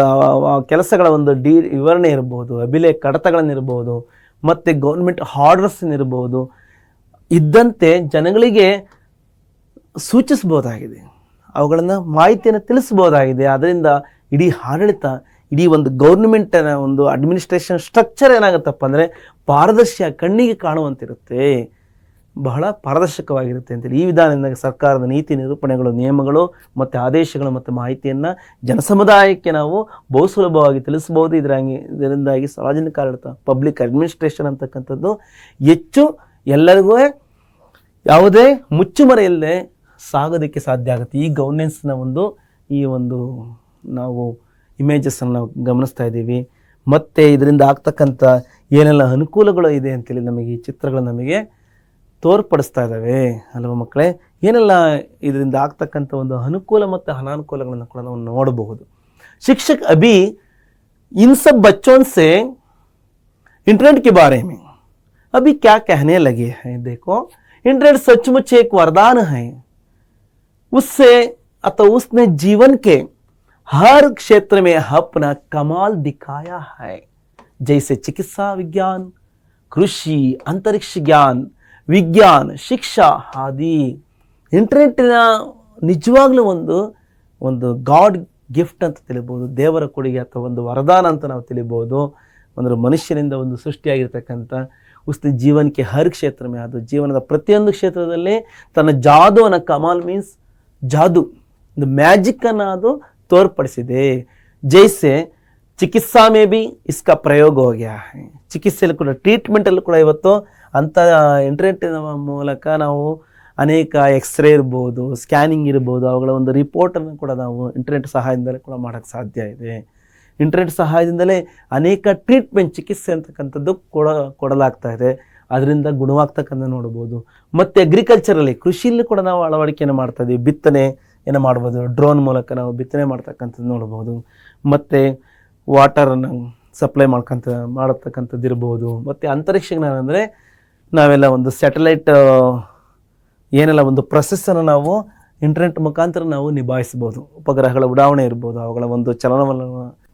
ಕೆಲಸಗಳ ಒಂದು ವಿವರಣೆ ಇರ್ಬೋದು, ಅಭಿಲೇಖ ಕಡತಗಳನ್ನಿರ್ಬೋದು, ಮತ್ತು ಗೌರ್ಮೆಂಟ್ ಆರ್ಡರ್ಸ್ನಿರ್ಬೋದು, ಇದ್ದಂತೆ ಜನಗಳಿಗೆ ಸೂಚಿಸ್ಬೋದಾಗಿದೆ, ಅವುಗಳನ್ನು ಮಾಹಿತಿಯನ್ನು ತಿಳಿಸ್ಬೋದಾಗಿದೆ. ಅದರಿಂದ ಇಡೀ ಆಡಳಿತ, ಇಡೀ ಒಂದು ಗೌರ್ಮೆಂಟಿನ ಒಂದು ಅಡ್ಮಿನಿಸ್ಟ್ರೇಷನ್ ಸ್ಟ್ರಕ್ಚರ್ ಏನಾಗುತ್ತಪ್ಪ ಅಂದರೆ ಪಾರದರ್ಶಿಯ ಕಣ್ಣಿಗೆ ಕಾಣುವಂತಿರುತ್ತೆ, ಬಹಳ ಪಾರದರ್ಶಕವಾಗಿರುತ್ತೆ ಅಂತೇಳಿ ಈ ವಿಧಾನದಿಂದ ಸರ್ಕಾರದ ನೀತಿ ನಿರೂಪಣೆಗಳು, ನಿಯಮಗಳು ಮತ್ತು ಆದೇಶಗಳು ಮತ್ತು ಮಾಹಿತಿಯನ್ನು ಜನಸಮುದಾಯಕ್ಕೆ ನಾವು ಬಹು ಸುಲಭವಾಗಿ ತಿಳಿಸ್ಬೋದು. ಇದರಿಂದಾಗಿ ಸಾರ್ವಜನಿಕ ಆಡಳಿತ, ಪಬ್ಲಿಕ್ ಅಡ್ಮಿನಿಸ್ಟ್ರೇಷನ್ ಅಂತಕ್ಕಂಥದ್ದು ಹೆಚ್ಚು ಎಲ್ಲರಿಗೂ ಯಾವುದೇ ಮುಚ್ಚುಮರೆಯಲ್ಲದೆ ಸಾಗೋದಕ್ಕೆ ಸಾಧ್ಯ ಆಗುತ್ತೆ. ಈ ಗವರ್ನೆನ್ಸ್ನ ಈ ಒಂದು ನಾವು ಇಮೇಜಸ್ಸನ್ನು ನಾವು ಗಮನಿಸ್ತಾ ಇದ್ದೀವಿ. ಮತ್ತು ಇದರಿಂದ ಆಗ್ತಕ್ಕಂಥ ಏನೆಲ್ಲ ಅನುಕೂಲಗಳು ಇದೆ ಅಂತೇಳಿ ನಮಗೆ ಈ ಚಿತ್ರಗಳು ನಮಗೆ ತೋರ್ಪಡಿಸ್ತಾ ಇದ್ದಾವೆ ಅಲ್ವ ಮಕ್ಕಳೇ. ಏನೆಲ್ಲ ಇದರಿಂದ ಆಗ್ತಕ್ಕಂಥ ಒಂದು ಅನುಕೂಲ ಮತ್ತು ಅನಾನುಕೂಲಗಳನ್ನು ಕೂಡ ನಾವು ನೋಡಬಹುದು. ಶಿಕ್ಷಕ್ ಅಭಿ इन सब बच्चों से इंटरनेट के बारे में अभी क्या कहने लगे हैं. देखो, इंटरनेट सचमुच एक वरदान है. उससे अतः उसने जीवन के हर क्षेत्र में अपना कमाल दिखाया है. जैसे चिकित्सा विज्ञान, कृषि, अंतरिक्ष ज्ञान, ವಿಜ್ಞಾನ, ಶಿಕ್ಷಾ ಆದಿ. ಇಂಟರ್ನೆಟ್ಟಿನ ನಿಜವಾಗ್ಲೂ ಒಂದು ಗಾಡ್ ಗಿಫ್ಟ್ ಅಂತ ತಿಳಿಬೋದು, ದೇವರ ಕೊಡುಗೆ ಅಥವಾ ಒಂದು ವರದಾನ ಅಂತ ನಾವು ತಿಳಿಬೋದು. ಅಂದರೆ ಮನುಷ್ಯನಿಂದ ಒಂದು ಸೃಷ್ಟಿಯಾಗಿರ್ತಕ್ಕಂಥ उसने जीवन के हर क्षेत्र में ಅದು ಜೀವನದ ಪ್ರತಿಯೊಂದು ಕ್ಷೇತ್ರದಲ್ಲಿ ತನ್ನ ಜಾದುವನ್ನು ಕಮಾಲ್ ಮೀನ್ಸ್ ಜಾದು ದ ಮ್ಯಾಜಿಕ್ ಅನ್ನು ಅದು ತೋರ್ಪಡಿಸಿದೆ. ಜೈಸೆ ಚಿಕಿತ್ಸಾ ಮೇ ಬಿ ಇಸ್ಕಾ ಪ್ರಯೋಗ हो गया है. ಚಿಕಿತ್ಸೆಯಲ್ಲಿ ಕೂಡ ಟ್ರೀಟ್ಮೆಂಟಲ್ಲೂ ಕೂಡ ಇವತ್ತು ಅಂಥ ಇಂಟರ್ನೆಟ್ ಮೂಲಕ ನಾವು ಅನೇಕ ಎಕ್ಸ್ರೇ ಇರ್ಬೋದು, ಸ್ಕ್ಯಾನಿಂಗ್ ಇರ್ಬೋದು, ಅವುಗಳ ಒಂದು ರಿಪೋರ್ಟನ್ನು ಕೂಡ ನಾವು ಇಂಟರ್ನೆಟ್ ಸಹಾಯದಿಂದಲೇ ಕೂಡ ಮಾಡೋಕ್ಕೆ ಸಾಧ್ಯ ಇದೆ. ಇಂಟರ್ನೆಟ್ ಸಹಾಯದಿಂದಲೇ ಅನೇಕ ಟ್ರೀಟ್ಮೆಂಟ್ ಚಿಕಿತ್ಸೆ ಅಂತಕ್ಕಂಥದ್ದು ಕೊಡಲಾಗ್ತಾ ಇದೆ. ಅದರಿಂದ ಗುಣವಾಗ್ತಕ್ಕಂಥ ನೋಡ್ಬೋದು. ಮತ್ತು ಅಗ್ರಿಕಲ್ಚರಲ್ಲಿ ಕೃಷಿಯಲ್ಲಿ ಕೂಡ ನಾವು ಅಳವಡಿಕೆಯನ್ನು ಮಾಡ್ತಾ ಇದ್ದೀವಿ. ಬಿತ್ತನೆ ಏನು ಮಾಡ್ಬೋದು, ಡ್ರೋನ್ ಮೂಲಕ ನಾವು ಬಿತ್ತನೆ ಮಾಡ್ತಕ್ಕಂಥದ್ದು ನೋಡ್ಬೋದು. ಮತ್ತು ವಾಟರನ್ನು ಸಪ್ಲೈ ಮಾಡತಕ್ಕಂಥದ್ದು ಇರ್ಬೋದು. ಮತ್ತು ಅಂತರಿಕ್ಷ ಜ್ಞಾನ ಅಂದರೆ ನಾವೆಲ್ಲ ಒಂದು ಸ್ಯಾಟಲೈಟ್ ಏನೆಲ್ಲ ಒಂದು ಪ್ರೊಸೆಸ್ಸನ್ನು ನಾವು ಇಂಟರ್ನೆಟ್ ಮುಖಾಂತರ ನಾವು ನಿಭಾಯಿಸ್ಬೋದು. ಉಪಗ್ರಹಗಳ ಉಡಾವಣೆ ಇರ್ಬೋದು, ಅವುಗಳ ಒಂದು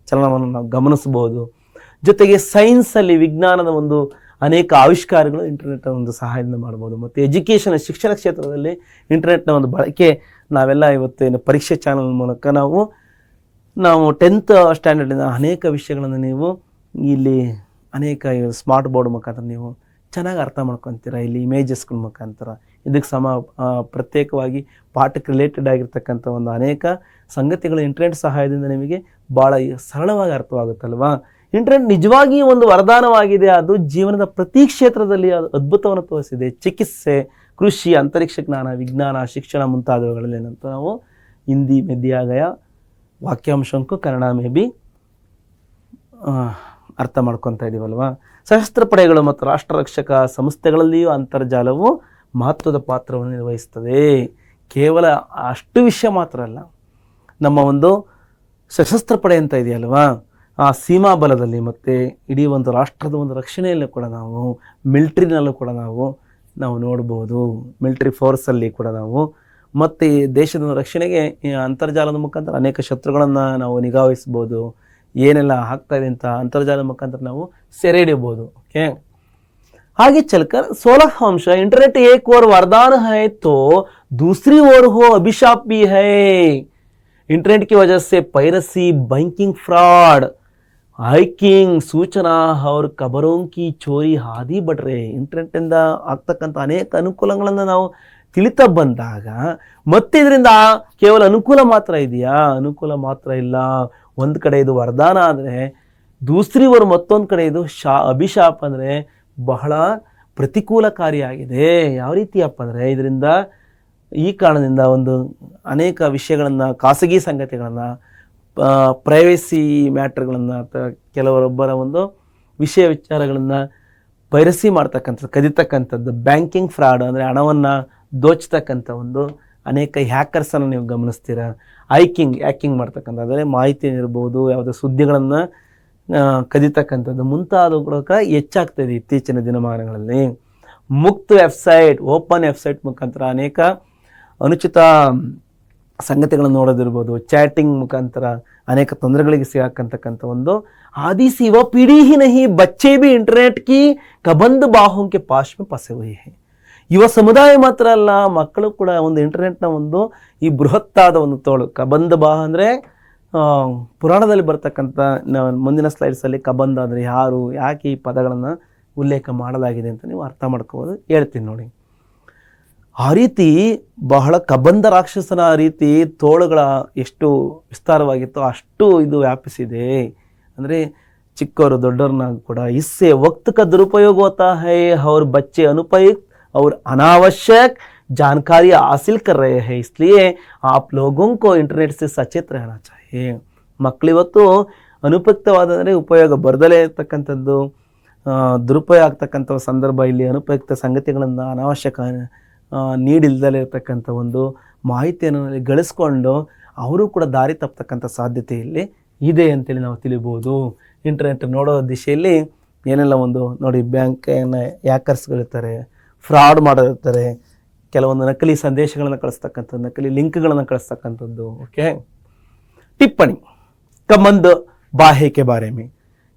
ಚಲನವನ್ನು ನಾವು ಗಮನಿಸ್ಬೋದು. ಜೊತೆಗೆ ಸೈನ್ಸಲ್ಲಿ ವಿಜ್ಞಾನದ ಒಂದು ಅನೇಕ ಆವಿಷ್ಕಾರಗಳು ಇಂಟರ್ನೆಟ್ನ ಒಂದು ಸಹಾಯದಿಂದ ಮಾಡ್ಬೋದು. ಮತ್ತು ಎಜುಕೇಷನ್ ಶಿಕ್ಷಣ ಕ್ಷೇತ್ರದಲ್ಲಿ ಇಂಟರ್ನೆಟ್ನ ಒಂದು ಬಳಕೆ ನಾವೆಲ್ಲ ಇವತ್ತೇನು ಪರೀಕ್ಷೆ ಚಾನಲ್ ಮೂಲಕ ನಾವು 10th ಸ್ಟ್ಯಾಂಡರ್ಡಿನ ಅನೇಕ ವಿಷಯಗಳನ್ನು ನೀವು ಇಲ್ಲಿ ಅನೇಕ ಸ್ಮಾರ್ಟ್ ಬೋರ್ಡ್ ಮುಖಾಂತರ ನೀವು ಚೆನ್ನಾಗಿ ಅರ್ಥ ಮಾಡ್ಕೊತೀರ. ಇಲ್ಲಿ ಇಮೇಜಸ್ಗಳ ಮುಖಾಂತರ ಇದಕ್ಕೆ ಪ್ರತ್ಯೇಕವಾಗಿ ಪಾಠಕ್ಕೆ ರಿಲೇಟೆಡ್ ಆಗಿರ್ತಕ್ಕಂಥ ಒಂದು ಅನೇಕ ಸಂಗತಿಗಳು ಇಂಟರ್ನೆಟ್ ಸಹಾಯದಿಂದ ನಿಮಗೆ ಭಾಳ ಸರಳವಾಗಿ ಅರ್ಥವಾಗುತ್ತಲ್ವಾ. ಇಂಟರ್ನೆಟ್ ನಿಜವಾಗಿ ಒಂದು ವರದಾನವಾಗಿದೆ. ಅದು ಜೀವನದ ಪ್ರತಿ ಕ್ಷೇತ್ರದಲ್ಲಿ ಅದ್ಭುತವನ್ನು ತೋರಿಸಿದೆ. ಚಿಕಿತ್ಸೆ, ಕೃಷಿ, ಅಂತರಿಕ್ಷ ಜ್ಞಾನ, ವಿಜ್ಞಾನ, ಶಿಕ್ಷಣ ಮುಂತಾದವುಗಳಲ್ಲಿ ಏನಂತ ನಾವು ಹಿಂದಿ में दिया गया ವಾಕ್ಯಾಂಶಂ को ಕನ್ನಡ में भी ಅರ್ಥ ಮಾಡ್ಕೊತಾ ಇದ್ದೀವಲ್ವಾ. ಸಶಸ್ತ್ರ ಪಡೆಗಳು ಮತ್ತು ರಾಷ್ಟ್ರ ರಕ್ಷಕ ಸಂಸ್ಥೆಗಳಲ್ಲಿಯೂ ಅಂತರ್ಜಾಲವು ಮಹತ್ವದ ಪಾತ್ರವನ್ನು ನಿರ್ವಹಿಸ್ತದೆ. ಕೇವಲ ಅಷ್ಟು ವಿಷಯ ಮಾತ್ರ ಅಲ್ಲ, ನಮ್ಮ ಒಂದು ಸಶಸ್ತ್ರ ಪಡೆ ಅಂತ ಇದೆಯಲ್ವಾ, ಆ ಸೀಮಾ ಬಲದಲ್ಲಿ ಮತ್ತು ಇಡೀ ಒಂದು ರಾಷ್ಟ್ರದ ಒಂದು ರಕ್ಷಣೆಯಲ್ಲೂ ಕೂಡ ನಾವು ಮಿಲ್ಟ್ರಿನಲ್ಲೂ ಕೂಡ ನಾವು ನೋಡ್ಬೋದು. ಮಿಲ್ಟ್ರಿ ಫೋರ್ಸಲ್ಲಿ ಕೂಡ ನಾವು ಮತ್ತು ದೇಶದ ರಕ್ಷಣೆಗೆ ಅಂತರ್ಜಾಲದ ಮುಖಾಂತರ ಅನೇಕ ಶತ್ರುಗಳನ್ನು ನಾವು ನಿಗಾವಹಿಸ್ಬೋದು. ಏನೆಲ್ಲ ಆಗ್ತಾಯಿದೆ ಅಂತ ಅಂತರ್ಜಾಲದ ಮುಖಾಂತರ ನಾವು ಸೆರೆ ಹಿಡಿಬೋದು. ಓಕೆ, आगे चलकर 16 अंश इंटरनेट एक और वरदान है तो दूसरी ओर हो अभिशाप भी है. इंटरनेट की वजह से पायरेसी, बैंकिंग फ्रॉड, हैकिंग, सूचना और खबरों की चोरी आदि बढ़ रहे. इंटरनेट ಇಂದ ಆಗ್ತಕ್ಕಂಥ ಅನೇಕ ಅನುಕೂಲಗಳನ್ನು ನಾವು ತಿಳಿತಾ ಬಂದಾಗ ಮತ್ತೆ ಇದರಿಂದ ಕೇವಲ ಅನುಕೂಲ ಮಾತ್ರ ಇದೆಯಾ? ಅನುಕೂಲ ಮಾತ್ರ ಇಲ್ಲ. ಒಂದು ಕಡೆ ಇದು ವರದಾನ ಆದರೆ ದೂಸರಿ ಓರ್ ಮತ್ತೊಂದು ಕಡೆ ಇದು ಅಭಿಶಾಪ ಅಂದರೆ ಬಹಳ ಪ್ರತಿಕೂಲಕಾರಿಯಾಗಿದೆ. ಯಾವ ರೀತಿಯಪ್ಪ ಅಂದರೆ ಇದರಿಂದ ಈ ಕಾರಣದಿಂದ ಒಂದು ಅನೇಕ ವಿಷಯಗಳನ್ನು, ಖಾಸಗಿ ಸಂಗತಿಗಳನ್ನು, ಪ್ರೈವೇಸಿ ಮ್ಯಾಟ್ರ್ಗಳನ್ನು ಅಥವಾ ಕೆಲವರೊಬ್ಬರ ಒಂದು ವಿಚಾರಗಳನ್ನು ಪೈರಸಿ ಮಾಡ್ತಕ್ಕಂಥದ್ದು, ಕದಿತಕ್ಕಂಥದ್ದು, ಬ್ಯಾಂಕಿಂಗ್ ಫ್ರಾಡ್ ಅಂದರೆ ಹಣವನ್ನು ದೋಚ್ತಕ್ಕಂಥ ಒಂದು ಅನೇಕ ಹ್ಯಾಕರ್ಸನ್ನು ನೀವು ಗಮನಿಸ್ತೀರ. ಹ್ಯಾಕಿಂಗ್ ಮಾಡ್ತಕ್ಕಂಥ ಅಂದರೆ ಮಾಹಿತಿ ಇರ್ಬೋದು, ಯಾವುದೇ ಸುದ್ದಿಗಳನ್ನು ಕದಿತಕ್ಕಂಥದ್ದು ಮುಂತಾದವುಗಳ ಹೆಚ್ಚಾಗ್ತಾಯಿದೆ ಇತ್ತೀಚಿನ ದಿನಮಾನಗಳಲ್ಲಿ. ಮುಕ್ತ ವೆಬ್ಸೈಟ್, ಓಪನ್ ವೆಬ್ಸೈಟ್ ಮುಖಾಂತರ ಅನೇಕ ಅನುಚಿತ ಸಂಗತಿಗಳನ್ನು ನೋಡೋದಿರ್ಬೋದು. ಚಾಟಿಂಗ್ ಮುಖಾಂತರ ಅನೇಕ ತೊಂದರೆಗಳಿಗೆ ಸಿಗಾಕಂತಕ್ಕಂಥ ಒಂದು आदि से युवा पीढ़ी ही नहीं, बच्चे भी इंटरनेट की कबंद बाहों के पास में फंसे हुए हैं. ಯುವ ಸಮುದಾಯ ಮಾತ್ರ ಅಲ್ಲ, ಮಕ್ಕಳು ಕೂಡ ಒಂದು ಇಂಟರ್ನೆಟ್ನ ಒಂದು ಈ ಬೃಹತ್ತಾದ ಒಂದು ತೋಳು. ಕಬಂದ ಬಾಹ ಅಂದರೆ ಪುರಾಣದಲ್ಲಿ ಬರ್ತಕ್ಕಂಥ ಮುಂದಿನ ಸ್ಲೈಡ್ಸಲ್ಲಿ ಕಬಂದ ಅಂದರೆ ಯಾರು, ಯಾಕೆ ಈ ಪದಗಳನ್ನು ಉಲ್ಲೇಖ ಮಾಡಲಾಗಿದೆ ಅಂತ ನೀವು ಅರ್ಥ ಮಾಡ್ಕೋಬೋದು. ಹೇಳ್ತೀನಿ ನೋಡಿ. ಆ ರೀತಿ ಬಹಳ ಕಬಂದ ರಾಕ್ಷಸನ ರೀತಿ ತೋಳುಗಳ ಎಷ್ಟು ವಿಸ್ತಾರವಾಗಿತ್ತೋ ಅಷ್ಟು ಇದು ವ್ಯಾಪಿಸಿದೆ. ಅಂದರೆ ಚಿಕ್ಕವರು ದೊಡ್ಡವ್ರನ್ನ ಕೂಡ इससे वक्त का दुरुपयोग होता है और बच्चे अनुपयुक्त और अनावश्यक जानकारी हासिल कर रहे हैं, इसलिए आप लोगों को इंटरनेट से सचेत रहना चाहिए. ಮಕ್ಕಳಿವತ್ತು ಅನುಪಯುಕ್ತವಾದ ಅಂದರೆ ಉಪಯೋಗ ಬರದಲೇ ಇರ್ತಕ್ಕಂಥದ್ದು, ದುರುಪಯೋಗ ಆಗ್ತಕ್ಕಂಥ ಸಂದರ್ಭ ಇಲ್ಲಿ ಅನುಪಯುಕ್ತ ಸಂಗತಿಗಳನ್ನು ಅನಾವಶ್ಯಕ ನೀಡಿಲ್ದಲೇ ಇರ್ತಕ್ಕಂಥ ಒಂದು ಮಾಹಿತಿಯನ್ನು ಗಳಿಸ್ಕೊಂಡು ಅವರು ಕೂಡ ದಾರಿ ತಪ್ಪತಕ್ಕಂಥ ಸಾಧ್ಯತೆ ಇಲ್ಲಿ ಇದೆ ಅಂತೇಳಿ ನಾವು ತಿಳಿಬೋದು. ಇಂಟರ್ನೆಟ್ ನೋಡೋ ದಿಶೆಯಲ್ಲಿ ಏನೆಲ್ಲ ಒಂದು ನೋಡಿ, ಬ್ಯಾಂಕನ್ನು ಹ್ಯಾಕರ್ಸ್ಗಳಿರ್ತಾರೆ, ಫ್ರಾಡ್ ಮಾಡೋದಿರ್ತಾರೆ, ಕೆಲವೊಂದು ನಕಲಿ ಸಂದೇಶಗಳನ್ನು ಕಳಿಸ್ತಕ್ಕಂಥದ್ದು, ನಕಲಿ ಲಿಂಕ್ಗಳನ್ನು ಕಳಿಸ್ತಕ್ಕಂಥದ್ದು. ಓಕೆ, टिप्पणी कबंद बाहे के बारे में.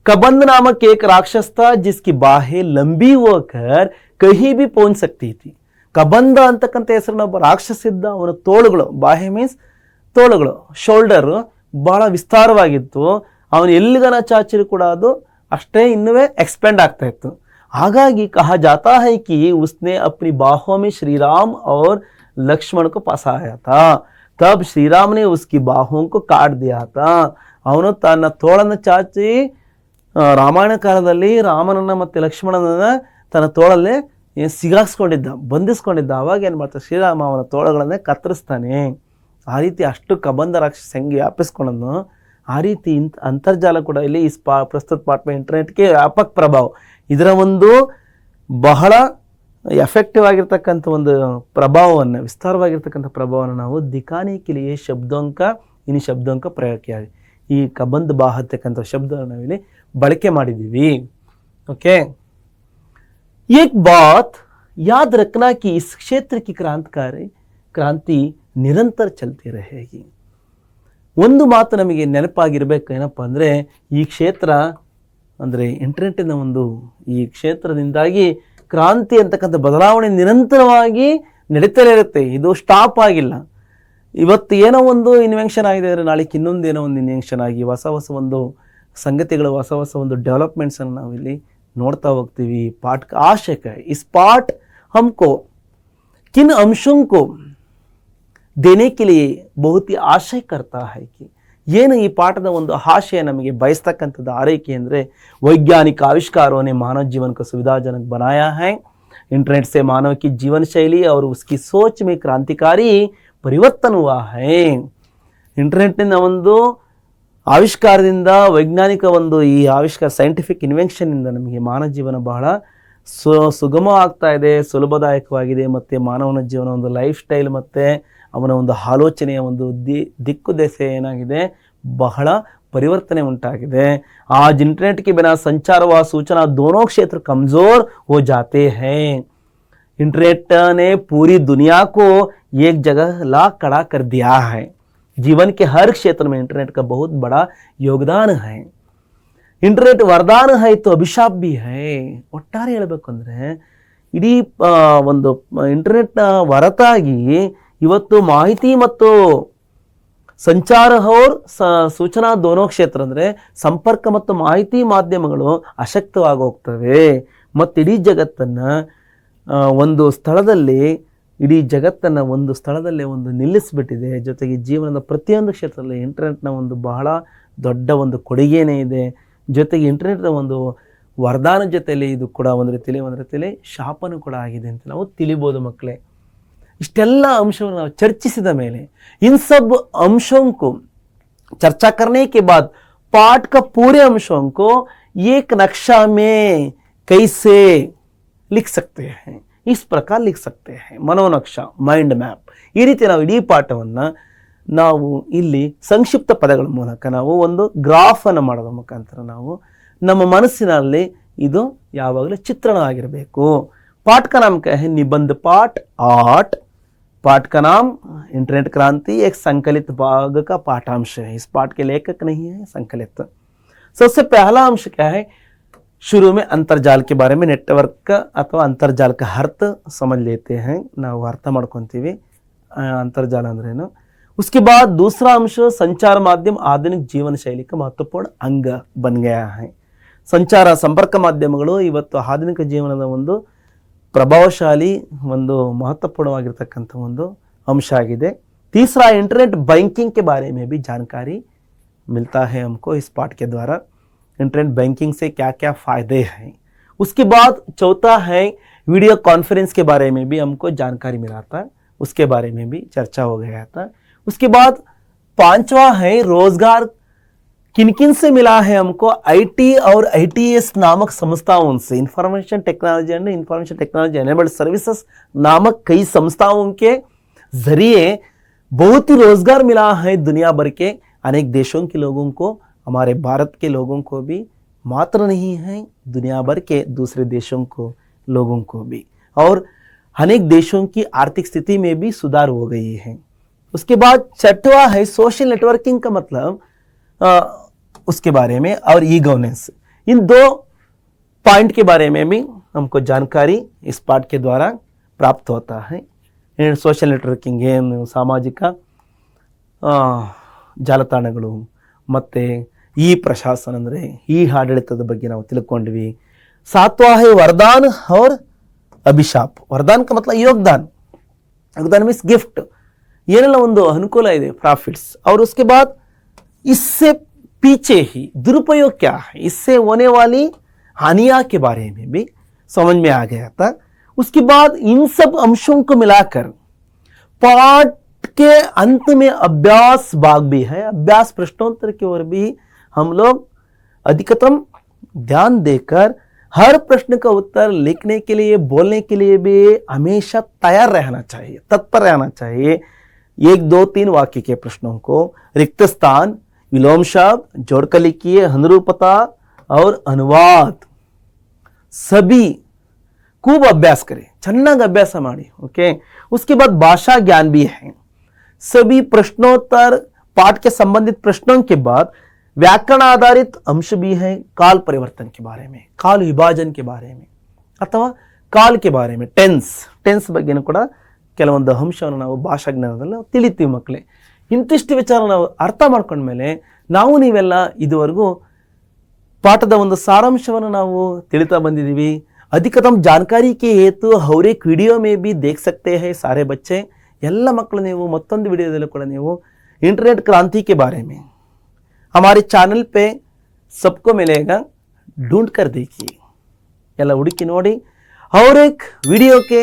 कबंद नामक एक राक्षस था जिसकी बाहें लंबी होकर कहीं भी पहुंच सकती थी. ಕಬಂದ ಅಂತಕ್ಕಂಥ ಹೆಸರಿನ ಒಬ್ಬ ರಾಕ್ಷಸ ಇದ್ದ. ಅವನ ತೋಳುಗಳು, ಬಾಹೆ ಮೀನ್ಸ್ ತೋಳುಗಳು, ಶೋಲ್ಡರ್ ಬಹಳ ವಿಸ್ತಾರವಾಗಿತ್ತು. ಅವನು ಎಲ್ಲಿಗನ ಚಾಚಿರು ಕೂಡ ಅದು ಅಷ್ಟೇ ಇನ್ನೂ ಎಕ್ಸ್ಪ್ಯಾಂಡ್ ಆಗ್ತಾ ಇತ್ತು. हागागी कहा जाता है कि उसने अपनी बाहों में श्री राम और लक्ष्मण को फंसाया था, तब श्री राम ने उसकी बाहों को काट दिया था। ಅವನು ತನ್ನ ತೋಳನ್ನು ಚಾಚಿ ರಾಮಾಯಣ ಕಾಲದಲ್ಲಿ ರಾಮನನ್ನ ಮತ್ತು ಲಕ್ಷ್ಮಣನನ್ನ ತನ್ನ ತೋಳಲ್ಲೇ ಸಿಗಾಕ್ಸ್ಕೊಂಡಿದ್ದ, ಬಂಧಿಸ್ಕೊಂಡಿದ್ದ. ಅವಾಗ ಏನು ಮಾಡ್ತಾನೆ, ಶ್ರೀರಾಮ ಅವನ ತೋಳಗಳನ್ನೇ ಕತ್ತರಿಸ್ತಾನೆ. ಆ ರೀತಿ ಅಷ್ಟು ಕಬಂಧ ರಾಕ್ಷಸ ಹೆಂಗೆ ವ್ಯಾಪಿಸ್ಕೊಂಡನು, ಆ ರೀತಿ ಅಂತರ್ಜಾಲ ಕೂಡ ಇಲ್ಲಿ ಈ ಪ್ರಸ್ತುತ ಪಾಠ ಇಂಟರ್ನೆಟ್ಗೆ ವ್ಯಾಪಕ ಪ್ರಭಾವ, ಇದರ ಒಂದು ಬಹಳ ಎಫೆಕ್ಟಿವ್ ಆಗಿರ್ತಕ್ಕಂಥ ಒಂದು ಪ್ರಭಾವವನ್ನು, ವಿಸ್ತಾರವಾಗಿರ್ತಕ್ಕಂಥ ಪ್ರಭಾವವನ್ನು ನಾವು ದಿಖಾನೆ ಕೆ ಲಿಯೆ ಶಬ್ದೋಂಕ ಇನಿ ಶಬ್ದೋಂಕ ಪ್ರಯೋಗ, ಈ ಕಬಂಧ ಬಾಹ ಅಂತಕ್ಕಂಥ ಶಬ್ದವನ್ನು ನಾವಿಲ್ಲಿ ಬಳಕೆ ಮಾಡಿದ್ದೀವಿ. ಓಕೆ, एक बात याद रखना कि इस क्षेत्र की क्रांति निरंतर चलती रहेगी. ಒಂದು ಮಾತು ನಮಗೆ ನೆನಪಾಗಿರಬೇಕು, ಏನಪ್ಪ ಅಂದರೆ ಈ ಕ್ಷೇತ್ರ ಅಂದರೆ ಇಂಟರ್ನೆಟ್ಟಿನ ಒಂದು ಈ ಕ್ಷೇತ್ರದಿಂದಾಗಿ ಕ್ರಾಂತಿ ಅಂತಕ್ಕಂಥ ಬದಲಾವಣೆ ನಿರಂತರವಾಗಿ ನಡೀತಲೇ ಇರುತ್ತೆ, ಇದು ಸ್ಟಾಪ್ ಆಗಿಲ್ಲ. ಇವತ್ತು ಏನೋ ಒಂದು ಇನ್ವೆನ್ಷನ್ ಆಗಿದೆ ಅಂದರೆ ನಾಳೆಗೆ ಇನ್ನೊಂದು ಏನೋ ಒಂದು ಇನ್ವೆನ್ಷನ್ ಆಗಿ ಹೊಸ ಹೊಸ ಒಂದು ಸಂಗತಿಗಳು, ಹೊಸ ಹೊಸ ಒಂದು ಡೆವಲಪ್ಮೆಂಟ್ಸನ್ನು ನಾವಿಲ್ಲಿ ನೋಡ್ತಾ ಹೋಗ್ತೀವಿ. पाठ का आशय है, इस पाठ हमको किन अंशों को देने के लिए बहुत ही आशय करता है कि ಏನು ಈ ಪಾಠದ ಒಂದು ಆಶಯ ನಮಗೆ ಬಯಸ್ತಕ್ಕಂಥದ್ದು ಆರೈಕೆ ಅಂದರೆ वैज्ञानिक आविष्कारों ने मानव जीवन को सुविधाजनक बनाया है. इंटरनेट से मानव की जीवन शैली और उसकी सोच में क्रांतिकारी परिवर्तन हुआ है. ಇಂಟರ್ನೆಟ್ನ ಒಂದು ಆವಿಷ್ಕಾರದಿಂದ, ವೈಜ್ಞಾನಿಕ ಒಂದು ಈ ಆವಿಷ್ಕಾರ, ಸೈಂಟಿಫಿಕ್ ಇನ್ವೆನ್ಷನ್ನಿಂದ ನಮಗೆ ಮಾನವ ಜೀವನ ಬಹಳ ಸುಗಮ ಆಗ್ತಾ ಇದೆ, ಸುಲಭದಾಯಕವಾಗಿದೆ. ಮತ್ತು ಮಾನವನ ಜೀವನ ಒಂದು ಲೈಫ್ ಸ್ಟೈಲ್ ಮತ್ತು ಅವನ ಒಂದು ಆಲೋಚನೆಯ ಒಂದು ದಿಕ್ಕು ದೆಸೆ ಏನಾಗಿದೆ, ಬಹಳ ಪರಿವರ್ತನೆ ಉಂಟಾಗಿದೆ. आज इंटरनेट के बिना संचार व सूचना दोनों क्षेत्र कमज़ोर हो जाते हैं. इंटरनेट ने पूरी दुनिया को एक जगह ला खड़ा कर दिया है. जीवन के हर क्षेत्र में इंटरनेट का बहुत बड़ा योगदान है. इंटरनेट वरदान है तो अभिशाप भी है. ಒಟ್ಟಾರೆ ಹೇಳಬೇಕು ಅಂದರೆ ಇಡೀ ಒಂದು ಇಂಟರ್ನೆಟ್ನ ಹೊರತಾಗಿ ಇವತ್ತು ಮಾಹಿತಿ ಮತ್ತು ಸಂಚಾರ और ಸೂಚನಾ ದೋನೋ ಕ್ಷೇತ್ರ ಅಂದರೆ ಸಂಪರ್ಕ ಮತ್ತು ಮಾಹಿತಿ ಮಾಧ್ಯಮಗಳು ಅಶಕ್ತವಾಗಿ ಹೋಗ್ತವೆ. ಮತ್ತು ಇಡೀ ಜಗತ್ತನ್ನು ಒಂದು ಸ್ಥಳದಲ್ಲಿ, ಇಡೀ ಜಗತ್ತನ್ನು ಒಂದು ಸ್ಥಳದಲ್ಲೇ ಒಂದು ನಿಲ್ಲಿಸಿಬಿಟ್ಟಿದೆ. ಜೊತೆಗೆ ಜೀವನದ ಪ್ರತಿಯೊಂದು ಕ್ಷೇತ್ರದಲ್ಲಿ ಇಂಟರ್ನೆಟ್ನ ಒಂದು ಬಹಳ ದೊಡ್ಡ ಒಂದು ಕೊಡುಗೆನೇ ಇದೆ. ಜೊತೆಗೆ ಇಂಟರ್ನೆಟ್ನ ಒಂದು ವರದಾನ ಜೊತೆಯಲ್ಲಿ ಇದು ಕೂಡ ಒಂದು ರೀತಿಯಲ್ಲಿ ಶಾಪನೂ ಕೂಡ ಆಗಿದೆ ಅಂತ ನಾವು ತಿಳಿಬೋದು ಮಕ್ಕಳೇ. ಇಷ್ಟೆಲ್ಲ ಅಂಶವನ್ನು ನಾವು ಚರ್ಚಿಸಿದ ಮೇಲೆ इन सब अंशों को चर्चा करने के बाद पाठ का पूरे अंशों को एक नक्शा में कैसे लिख सकते हैं, इस प्रकार लिख सकते हैं. ಮನೋನಕ್ಷಾ, ಮೈಂಡ್ ಮ್ಯಾಪ್. ಈ ರೀತಿ ನಾವು ಇಡೀ ಪಾಠವನ್ನು ನಾವು ಇಲ್ಲಿ ಸಂಕ್ಷಿಪ್ತ ಪದಗಳ ಮೂಲಕ ನಾವು ಒಂದು ಗ್ರಾಫನ್ನು ಮಾಡೋದ್ರ ಮುಖಾಂತರ ನಾವು ನಮ್ಮ ಮನಸ್ಸಿನಲ್ಲಿ ಇದು ಯಾವಾಗಲೂ ಚಿತ್ರಣ ಆಗಿರಬೇಕು. पाठ का नाम क्या है? निबंध पाठ 8. पाठ का नाम इंटरनेट क्रांति एक संकलित भाग का पाठांश है. इस पाठ के लेखक नहीं है, संकलित. सबसे पहला अंश क्या है? शुरू में अंतर्जाल के बारे में, नेटवर्क अथवा अंतर्जाल का अर्थ समझ लेते हैं. ನಾವು ಅರ್ಥ ಮಾಡ್ಕೊಂತೀವಿ अंतर्जाल अंद्रेनु. उसके बाद दूसरा अंश संचार माध्यम आधुनिक जीवन शैली का महत्वपूर्ण अंग बन गया है. ಸಂಚಾರ ಸಂಪರ್ಕ ಮಾಧ್ಯಮಗಳು ಇವತ್ತು ಆಧುನಿಕ ಜೀವನದ ಒಂದು ಪ್ರಭಾವಶಾಲಿ ಒಂದು ಮಹತ್ವಪೂರ್ಣವಾಗಿರ್ತಕ್ಕಂಥ ಒಂದು अंश आಗಿದೆ. तीसरा इंटरनेट बैंकिंग के बारे में भी जानकारी मिलता है हमको इस पाठ के द्वारा. इंटरनेट बैंकिंग से क्या क्या फ़ायदे हैं. उसके बाद चौथा है वीडियो कॉन्फ्रेंस के बारे में भी हमको जानकारी मिला था, उसके बारे में भी चर्चा हो गया था. उसके बाद पांचवा है रोजगार किन किन से मिला है हमको. आईटी और आईटीएस नामक संस्थाओं से, information technology and information technology enabled services नामक कई संस्थाओं के जरिए बहुत ही रोजगार मिला है दुनिया भर के अनेक देशों के लोगों को. हमारे भारत के लोगों को भी मात्र नहीं है, दुनिया भर के दूसरे देशों को लोगों को भी, और अनेक देशों की आर्थिक स्थिति में भी सुधार हो गई है. उसके बाद छठवां है सोशल नेटवर्किंग का मतलब, उसके बारे में, और ई गवर्नेंस. इन दो पॉइंट के बारे में भी हमको जानकारी इस पाठ के द्वारा प्राप्त होता है. सोशल नेटवर्किंग ಏನು, ಸಾಮಾಜಿಕ ಜಾಲತಾಣಗಳು, ಮತ್ತು ಈ ಪ್ರಶಾಸನ ಅಂದರೆ ಈ ಆಡಳಿತದ ಬಗ್ಗೆ ನಾವು ತಿಳ್ಕೊಂಡ್ವಿ. सातवां है वरदान और अभिशाप। वरदान का मतलब योगदान, योगदान मीन्स गिफ्ट, ಏನೆಲ್ಲ ಒಂದು ಅನುಕೂಲ ಇದೆ प्रॉफिट्स, और उसके बाद इससे पीछे ही दुरुपयोग क्या है, इससे होने वाली हानियां के बारे में भी समझ में आ गया था। उसके बाद इन सब अंशों को मिलाकर पाठ के अंत में अभ्यास भाग भी है, अभ्यास प्रश्नोत्तर की ओर भी हम लोग अधिकतम ध्यान देकर हर प्रश्न का उत्तर लिखने के लिए, बोलने के लिए भी हमेशा तैयार रहना चाहिए, तत्पर रहना चाहिए। 1, 2, 3 वाक्य के प्रश्नों को रिक्त स्थान, विलोम शब्द, जोड़कर लिखिए, अनुरूपता और अनुवाद सभी खूब अभ्यास करें, ಚೆನ್ನಾಗಿ अभ्यास ಮಾಡಿ। ओके, उसके बाद भाषा ज्ञान भी है। सभी प्रश्नोत्तर पाठ के संबंधित प्रश्नों के बाद व्याकरण आधारित अंश भी है, काल परिवर्तन के बारे में, काल विभाजन के बारे में ಅಥವಾ ಕಾಲ್ के बारे में, ಟೆನ್ಸ್ ಬಗ್ಗೆನೂ ಕೂಡ ಕೆಲವೊಂದು ಅಂಶವನ್ನು ನಾವು ಭಾಷಾ ಜ್ಞಾನದಲ್ಲಿ ನಾವು ತಿಳಿತೀವಿ ಮಕ್ಕಳೇ। ಇಂತಿಷ್ಟು ವಿಚಾರ ನಾವು ಅರ್ಥ ಮಾಡ್ಕೊಂಡ್ಮೇಲೆ ನಾವು ನೀವೆಲ್ಲ ಇದುವರೆಗೂ ಪಾಠದ ಒಂದು ಸಾರಾಂಶವನ್ನು ನಾವು ತಿಳಿತಾ ಬಂದಿದ್ದೀವಿ। अधिकतम जानकारी के हेतु और एक वीडियो में भी देख सकते हैं सारे बच्चे, ಎಲ್ಲ ಮಕ್ಕಳು ನೀವು ಮತ್ತೊಂದು ವಿಡಿಯೋದಲ್ಲೂ ಕೂಡ ನೀವು इंटरनेट क्रांति के बारे में हमारे चैनल पे सबको मिलेगा, ढूंढ कर देखिए, ಎಲ್ಲ ಹುಡುಕಿ ನೋಡಿ। और एक वीडियो के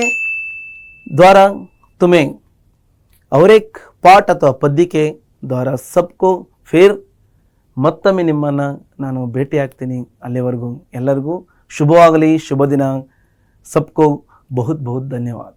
द्वारा तुम्हें और एक पाठ ಅಥವಾ ಪದ್ಯ के द्वारा सबको फिर ಮತ್ತೊಮ್ಮೆ ನಿಮ್ಮನ್ನು ನಾನು ಭೇಟಿ ಆಗ್ತೀನಿ। ಅಲ್ಲಿವರೆಗೂ ಎಲ್ಲರಿಗೂ ಶುಭವಾಗಲಿ, ಶುಭ ದಿನ। सबको बहुत बहुत धन्यवाद।